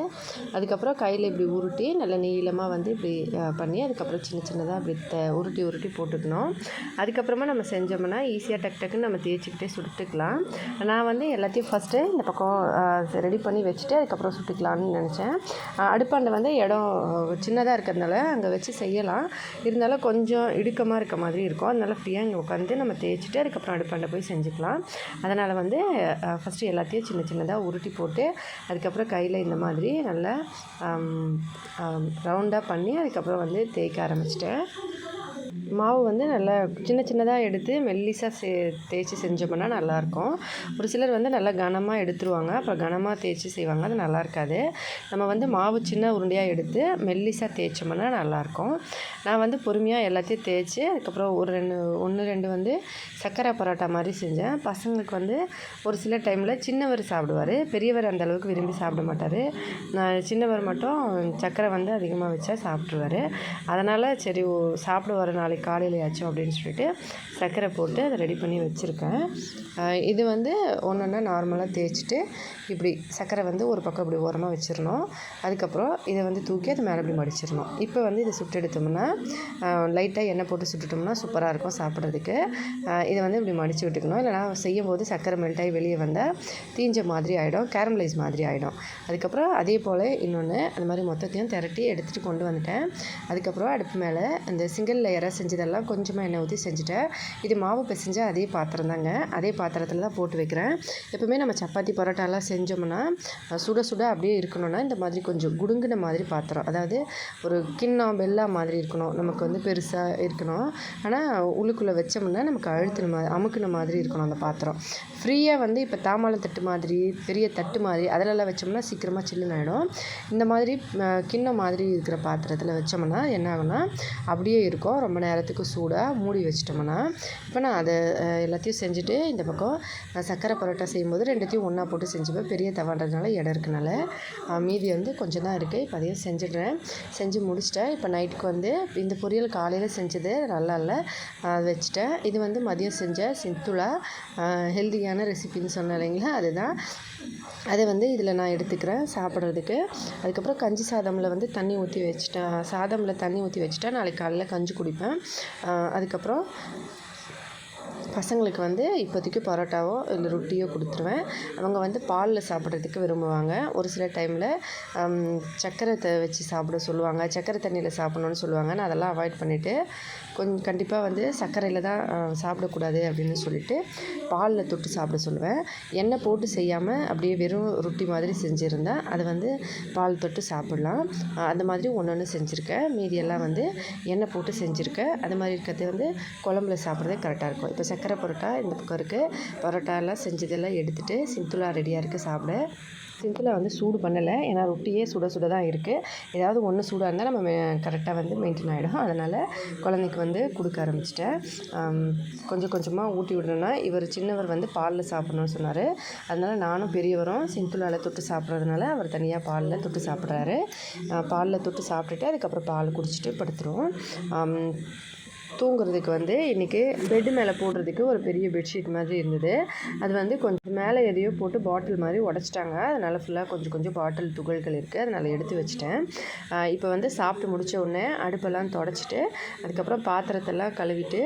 அதுக்கப்புறம் கையில் இப்படி உருட்டி நல்லா நீளமாக வந்து இப்படி பண்ணி அதுக்கப்புறம் சின்னதாக அப்படி உருட்டி போட்டுக்கணும். அதுக்கப்புறமா நம்ம செஞ்சோம்னா ஈஸியாக டக்குன்னு நம்ம தேய்ச்சிக்கிட்டே சுட்டுக்கலாம். நான் வந்து எல்லாத்தையும் ஃபஸ்ட்டு இந்த பக்கம் ரெடி பண்ணி வச்சுட்டு அதுக்கப்புறம் சுட்டுக்கலான்னு நினச்சேன். அடுப்பாண்டை வந்து இடம் சின்னதாக இருக்கிறதுனால அங்கே வச்சு செய்யலாம். இருந்தாலும் கொஞ்சம் இடுக்கமாக இருக்க மாதிரி இருக்கும். அதனால் ஃப்ரீயாக இங்கே உட்காந்து நம்ம தேய்ச்சிட்டு அதுக்கப்புறம் அடுப்பாண்டை போய் செஞ்சுக்கலாம். அதனால் வந்து ஃபஸ்ட்டு எல்லாத்தையும் சின்னதாக உருட்டி போட்டு அதுக்கப்புறம் கையில் இந்த மாதிரி நல்லா ரவுண்டாக பண்ணி அதுக்கப்புறம் வந்து தேய்க்க ஆரம்பிச்சிட்டேன். மாவு வந்து நல்லா சின்னதாக எடுத்து மெல்லிசாக தேய்ச்சி செஞ்சோம்னா நல்லாயிருக்கும். ஒரு சிலர் வந்து நல்லா கனமாக எடுத்துருவாங்க. அப்புறம் கனமாக தேய்ச்சி செய்வாங்க. அது நல்லா இருக்காது. நம்ம வந்து மாவு சின்ன உருண்டையாக எடுத்து மெல்லிசாக தேய்ச்சோம்னா நல்லாயிருக்கும். நான் வந்து பொறுமையாக எல்லாத்தையும் தேய்ச்சி அதுக்கப்புறம் ஒன்று ரெண்டு வந்து சக்கரை பரோட்டா மாதிரி செஞ்சேன். பசங்களுக்கு வந்து ஒரு சில டைமில் சின்னவர் சாப்பிடுவார். பெரியவர் அந்த அளவுக்கு விரும்பி சாப்பிட மாட்டார். நான் சின்னவர் மட்டும் சக்கரை வந்து அதிகமாக வச்சா சாப்பிட்ருவார். அதனால் சரி சாப்பிடுவார் நாளைக்கு காலையிலையாச்சும் அப்படின்னு சொல்லிட்டு சர்க்கரை போட்டு அதை ரெடி பண்ணி வச்சுருக்கேன். இது வந்து ஒன்றா நார்மலாக தேய்ச்சிட்டு இப்படி சர்க்கரை வந்து ஒரு பக்கம் இப்படி ஓரமாக வச்சிடணும். அதுக்கப்புறம் இதை வந்து தூக்கி அது மேலே இப்படி மடிச்சிடணும். இப்போ வந்து இதை சுட்டு எடுத்தோம்னா லைட்டாக எண்ணெய் போட்டு சுட்டுட்டோம்னா சூப்பராக இருக்கும் சாப்பிட்றதுக்கு. இதை வந்து இப்படி மடித்து விட்டுக்கணும். இல்லைனா செய்யும் போது சர்க்கரை மெல்ட்டாகி வெளியே வந்தால் தீஞ்ச மாதிரி ஆகிடும், கேரமலைஸ் மாதிரி ஆகிடும். அதுக்கப்புறம் அதே போல் இன்னொன்று அந்த மாதிரி மொத்தத்தையும் திரட்டி எடுத்துகிட்டு கொண்டு வந்துட்டேன். அதுக்கப்புறம் அடுப்பு மேலே அந்த சிங்கிள் லேயராக செஞ்சதெல்லாம் கொஞ்சமாக எண்ணெய் ஊற்றி செஞ்சுட்டேன். இது மாவு பிசைஞ்ச அதே பாத்திரம் தாங்க. அதே பாத்திரத்தில் தான் போட்டு வைக்கிறேன். எப்போவுமே நம்ம சப்பாத்தி பரோட்டாலாம் செஞ்சோம்னா சுட சுட அப்படியே இருக்கணும்னா இந்த மாதிரி கொஞ்சம் குடுங்கின மாதிரி பாத்திரம், அதாவது ஒரு கிண்ணம் வெள்ளா மாதிரி இருக்கணும். நமக்கு வந்து பெருசாக இருக்கணும். ஆனால் உள்ளுக்குள்ளே வச்சோம்னா நமக்கு அமுக்குன மாதிரி இருக்கணும் அந்த பாத்திரம். ஃப்ரீயாக வந்து இப்போ தாம்பாளம் தட்டு மாதிரி பெரிய தட்டு மாதிரி அதிலெல்லாம் வச்சோம்னா சீக்கிரமாக சில்லுன்னு ஆகிடும். இந்த மாதிரி கிண்ணம் மாதிரி இருக்கிற பாத்திரத்தில் வச்சோம்னா என்ன ஆகும்னா அப்படியே இருக்கும். ரொம்ப நேரத்துக்கு சூடாக மூடி வச்சிட்டோம்னா. இப்போ நான் அதை எல்லாத்தையும் செஞ்சுட்டு இந்த பக்கம் சக்கரை பரோட்டா செய்யும்போது ரெண்டுத்தையும் ஒன்றா போட்டு செஞ்சுப்பேன். பெரிய தவான்றதுனால இடம் இருக்கனால மீதி வந்து கொஞ்சம் தான் இருக்குது. இப்போ அதையும் செஞ்சிடுறேன். செஞ்சு முடிச்சிட்டேன். இப்போ நைட்டுக்கு வந்து இந்த பொரியல் காலையில் செஞ்சது நல்லா இல்லை, வச்சுட்டேன். இது வந்து மதியம் செஞ்ச சிந்துலா ஹெல்தியான ரெசிபின்னு சொன்னேன் இல்லைங்களா, அதுதான். அதை வந்து இதில் நான் எடுத்துக்கிறேன் சாப்பிட்றதுக்கு. அதுக்கப்புறம் கஞ்சி சாதமில் வந்து தண்ணி ஊற்றி வச்சுட்டேன். நாளைக்கு காலையில் கஞ்சி குடிப்பேன். அதுக்கப்புறம் பசங்களுக்கு வந்து இப்போதைக்கு பரோட்டாவோ இல்லை ரொட்டியோ கொடுத்துருவேன். அவங்க வந்து பாலில் சாப்பிட்றதுக்கு விரும்புவாங்க. ஒரு சில டைமில் சர்க்கரை வச்சு சாப்பிட சொல்லுவாங்க, சர்க்கரை தண்ணியில் சாப்பிட்ணுன்னு சொல்லுவாங்க. நான் அதெல்லாம் அவாய்ட் பண்ணிவிட்டு கண்டிப்பாக வந்து சர்க்கரையில் தான் சாப்பிடக்கூடாது அப்படின்னு சொல்லிட்டு பாலில் தொட்டு சாப்பிட சொல்லுவேன். எண்ணெய் போட்டு செய்யாமல் அப்படியே வெறும் ரொட்டி மாதிரி செஞ்சுருந்தேன். அதை வந்து பால் தொட்டு சாப்பிட்லாம். அந்த மாதிரி ஒன்று செஞ்சுருக்கேன். மீதியெல்லாம் வந்து எண்ணெய் போட்டு செஞ்சுருக்கேன். அது மாதிரி இருக்கிறது வந்து குழம்புல சாப்பிட்றதே கரெக்டாக இருக்கும். இப்போ சக்கரை பரோட்டா இந்த பக்கம் இருக்குது. பரோட்டாலாம் செஞ்சதெல்லாம் எடுத்துகிட்டு சிம்பிளாக ரெடியாக இருக்குது சாப்பிட. சிம்பிளாக வந்து சூடு பண்ணலை, ஏன்னா ரொட்டியே சுட தான் இருக்குது. ஏதாவது ஒன்று சூடாக இருந்தால் நம்ம கரெக்டாக வந்து மெயின்டைன் ஆகிடும். அதனால் குழந்தைக்கு வந்து கொடுக்க ஆரம்பிச்சிட்டேன். கொஞ்சமாக ஊட்டி விடணுன்னா இவர் சின்னவர் வந்து பாலில் சாப்பிட்ணுன்னு சொன்னார். அதனால் நானும் பெரியவரும் சிம்பிளால் தொட்டு சாப்பிட்றதுனால அவர் தனியாக பாலில் தொட்டு சாப்பிட்றாரு. பாலில் தொட்டு சாப்பிட்டுட்டு அதுக்கப்புறம் பால் குடிச்சிட்டு படுத்துருவோம். தூங்குறதுக்கு வந்து இன்றைக்கி பெட்டு மேலே போடுறதுக்கு ஒரு பெரிய பெட்ஷீட் மாதிரி இருந்தது. அது வந்து கொஞ்சம் மேலே எதையோ போட்டு பாட்டில் மாதிரி உடச்சிட்டாங்க. அதனால் ஃபுல்லாக கொஞ்சம் கொஞ்சம் பாட்டில் துகள்கள் இருக்குது. அதனால் எடுத்து வச்சுட்டேன். இப்போ வந்து சாப்பிட்டு முடித்த உடனே அடுப்பெல்லாம் தொடச்சிட்டு அதுக்கப்புறம் பாத்திரத்தெல்லாம் கழுவிட்டு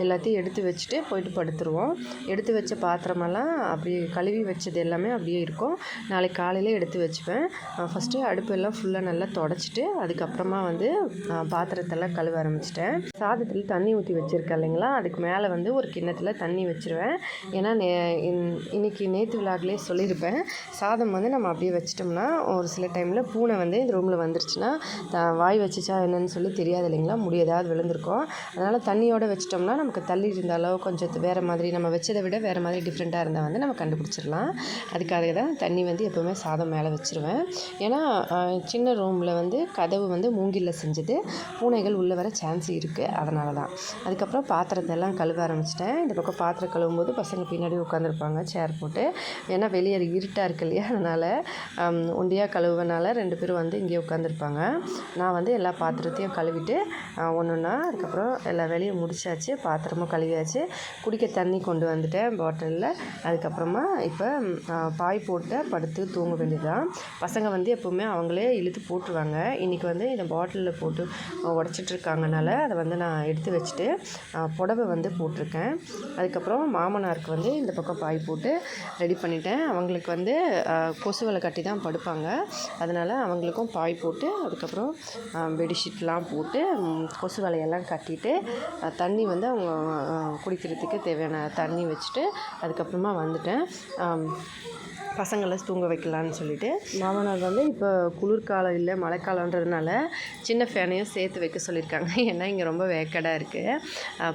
எல்லாத்தையும் எடுத்து வச்சுட்டு போயிட்டு படுத்துருவோம். எடுத்து வச்ச பாத்திரமெல்லாம் அப்படியே கழுவி வச்சது எல்லாமே அப்படியே இருக்கும். நாளைக்கு காலையில் எடுத்து வச்சுப்பேன். ஃபஸ்ட்டு அடுப்பெல்லாம் ஃபுல்லாக நல்லா தொடச்சிட்டு அதுக்கப்புறமா வந்து பாத்திரத்தெல்லாம் கழுவ ஆரம்பிச்சிட்டேன். சாதத்தில் தண்ணி ஊற்றி வச்சுருக்கேன் இல்லைங்களா, அதுக்கு மேலே வந்து ஒரு கிண்ணத்தில் தண்ணி வச்சுருவேன். ஏன்னா இன்றைக்கி நேற்று விழாக்லேயே சொல்லியிருப்பேன், சாதம் வந்து நம்ம அப்படியே வச்சிட்டோம்னா ஒரு சில டைமில் பூனை வந்து இந்த ரூமில் வந்துருச்சுன்னா வாய் வச்சுச்சா என்னன்னு சொல்லி தெரியாது இல்லைங்களா, முடி ஏதாவது விழுந்திருக்கும். அதனால் தண்ணியோடு வச்சிட்டோம்னா நமக்கு தள்ளி இருந்தாலோ கொஞ்சம் வேறு மாதிரி நம்ம வச்சதை விட வேறு மாதிரி டிஃப்ரெண்ட்டாக இருந்தால் வந்து நம்ம கண்டுபிடிச்சிடலாம். அதுக்காக தான் தண்ணி வந்து எப்போவுமே சாதம் மேலே வச்சுருவேன். ஏன்னா சின்ன ரூமில் வந்து கதவு வந்து மூங்கிலில் செஞ்சது, பூனைகள் உள்ளே வர சான்ஸ் இருக்குது. அதனால தான். அதுக்கப்புறம் பாத்திரத்தை எல்லாம் கழுவ ஆரம்பிச்சிட்டேன். இந்த பக்கம் பாத்திரம் கழுவும்போது பசங்க பின்னாடி உட்காந்துருப்பாங்க சேர் போட்டு. ஏன்னா வெளியே இருட்டாக இருக்கு இல்லையா, அதனால் ஒண்டியாக கழுவுனால 2 பேரும் வந்து இங்கே உட்காந்துருப்பாங்க. நான் வந்து எல்லா பாத்திரத்தையும் கழுவிட்டு ஒன்றுன்னா அதுக்கப்புறம் எல்லா வேலையும் முடிச்சாச்சு. பாத்திரமும் கழுவியாச்சு. குடிக்க தண்ணி கொண்டு வந்துட்டேன் பாட்டிலில். அதுக்கப்புறமா இப்போ பாய் போட்டு படுத்து தூங்க வேண்டியதுதான். பசங்க வந்து எப்போவுமே அவங்களே இழுத்து போட்டுருவாங்க. இன்றைக்கி வந்து இந்த பாட்டிலில் போட்டு உடச்சிட்ருக்காங்கனால அதை வந்து நான் எடுத்து வச்சுட்டு புடவை வந்து போட்டிருக்கேன். அதுக்கப்புறம் மாமனாருக்கு வந்து இந்த பக்கம் பாய் போட்டு ரெடி பண்ணிட்டேன். அவங்களுக்கு வந்து கொசு வலை கட்டி தான் படுப்பாங்க. அதனால் அவங்களுக்கும் பாய் போட்டு அதுக்கப்புறம் பெட்ஷீட்லாம் போட்டு கொசு வலையெல்லாம் கட்டிட்டு தண்ணி வந்து அவங்க குடிக்கிறதுக்கு தேவையான தண்ணி வச்சுட்டு அதுக்கப்புறமா வந்துட்டேன். பசங்களை தூங்க வைக்கலான்னு சொல்லிட்டு மாமனார் வந்து இப்போ குளிர்காலம் இல்லை மழைக்காலன்றதுனால சின்ன ஃபேனையும் சேர்த்து வைக்க சொல்லியிருக்காங்க. ஏன்னா இங்கே ரொம்ப வேக்கடாக இருக்குது.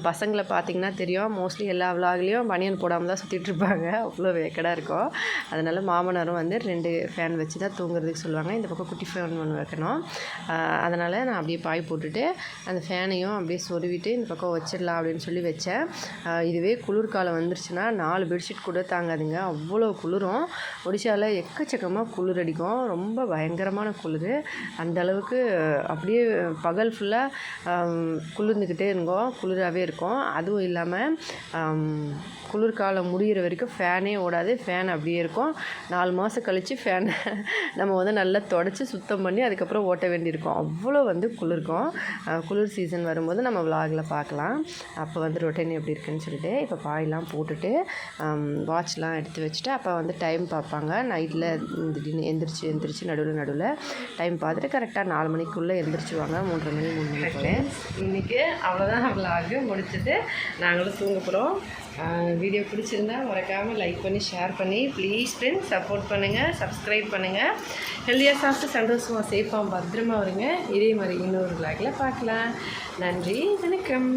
பசங்களை பார்த்திங்கன்னா தெரியும், மோஸ்ட்லி எல்லா விலாக்லேயும் பனியன் போடாமல் தான் சுற்றிட்டுருப்பாங்க. அவ்வளோ வேக்கடாக இருக்கும். அதனால் மாமனாரும் வந்து 2 ஃபேன் வச்சு தான் தூங்குறதுக்கு சொல்லுவாங்க. இந்த பக்கம் குட்டி ஃபேன் ஒன்று வைக்கணும். அதனால் நான் அப்படியே பாய் போட்டுட்டு அந்த ஃபேனையும் அப்படியே சொருவிட்டு இந்த பக்கம் வச்சிடலாம் அப்படின்னு சொல்லி வச்சேன். இதுவே குளிர்காலம் வந்துருச்சுன்னா 4 பெட்ஷீட் கூட தாங்காதுங்க. அவ்வளோ குளிரும். ஒடிஷாவில் எக்கச்சக்கமாக குளிர் அடிக்கும். ரொம்ப பயங்கரமான குளிர். அந்தளவுக்கு அப்படியே பகல் ஃபுல்லாக குளிர்ந்துக்கிட்டே இருந்தோம். குளிராகவே இருக்கும். அதுவும் இல்லாமல் குளிர்காலம் முடிகிற வரைக்கும் ஃபேனே ஓடாது. ஃபேன் அப்படியே இருக்கும். 4 மாதம் கழித்து ஃபேனை நம்ம வந்து நல்லா தொடச்சி சுத்தம் பண்ணி அதுக்கப்புறம் ஓட்ட வேண்டியிருக்கும். அவ்வளோ வந்து குளிர்க்கும். குளிர் சீசன் வரும்போது நம்ம விலாகில் பார்க்கலாம். அப்போ வந்து ரொட்டீன் எப்படி இருக்குன்னு சொல்லிட்டு இப்போ பாயெல்லாம் போட்டுட்டு வாட்ச்லாம் எடுத்து வச்சுட்டு அப்போ வந்து டைம் பார்ப்பாங்க. நைட்டில் திடீர்னு எந்திரிச்சு நடுவில் டைம் பார்த்துட்டு கரெக்டாக 4 மணிக்குள்ளே எந்திரிச்சிடுவாங்க. 3:30 மணி 3 மணிக்கு. இன்றைக்கி அவ்வளோதான் விலாகு முடிச்சுட்டு நாங்களும் தூங்க போகிறோம். வீடியோ பிடிச்சிருந்தா மறக்காமல் லைக் பண்ணி ஷேர் பண்ணி ப்ளீஸ் ஃப்ரெண்ட்ஸ் சப்போர்ட் பண்ணுங்கள், சப்ஸ்கிரைப் பண்ணுங்கள். ஹெல்தியாக சாப்பிட்டு சந்தோஷமாக சேஃபாக பத்திரமா வருங்க. இதே மாதிரி இன்னொரு விலாகில் பார்க்கலாம். நன்றி, வணக்கம்.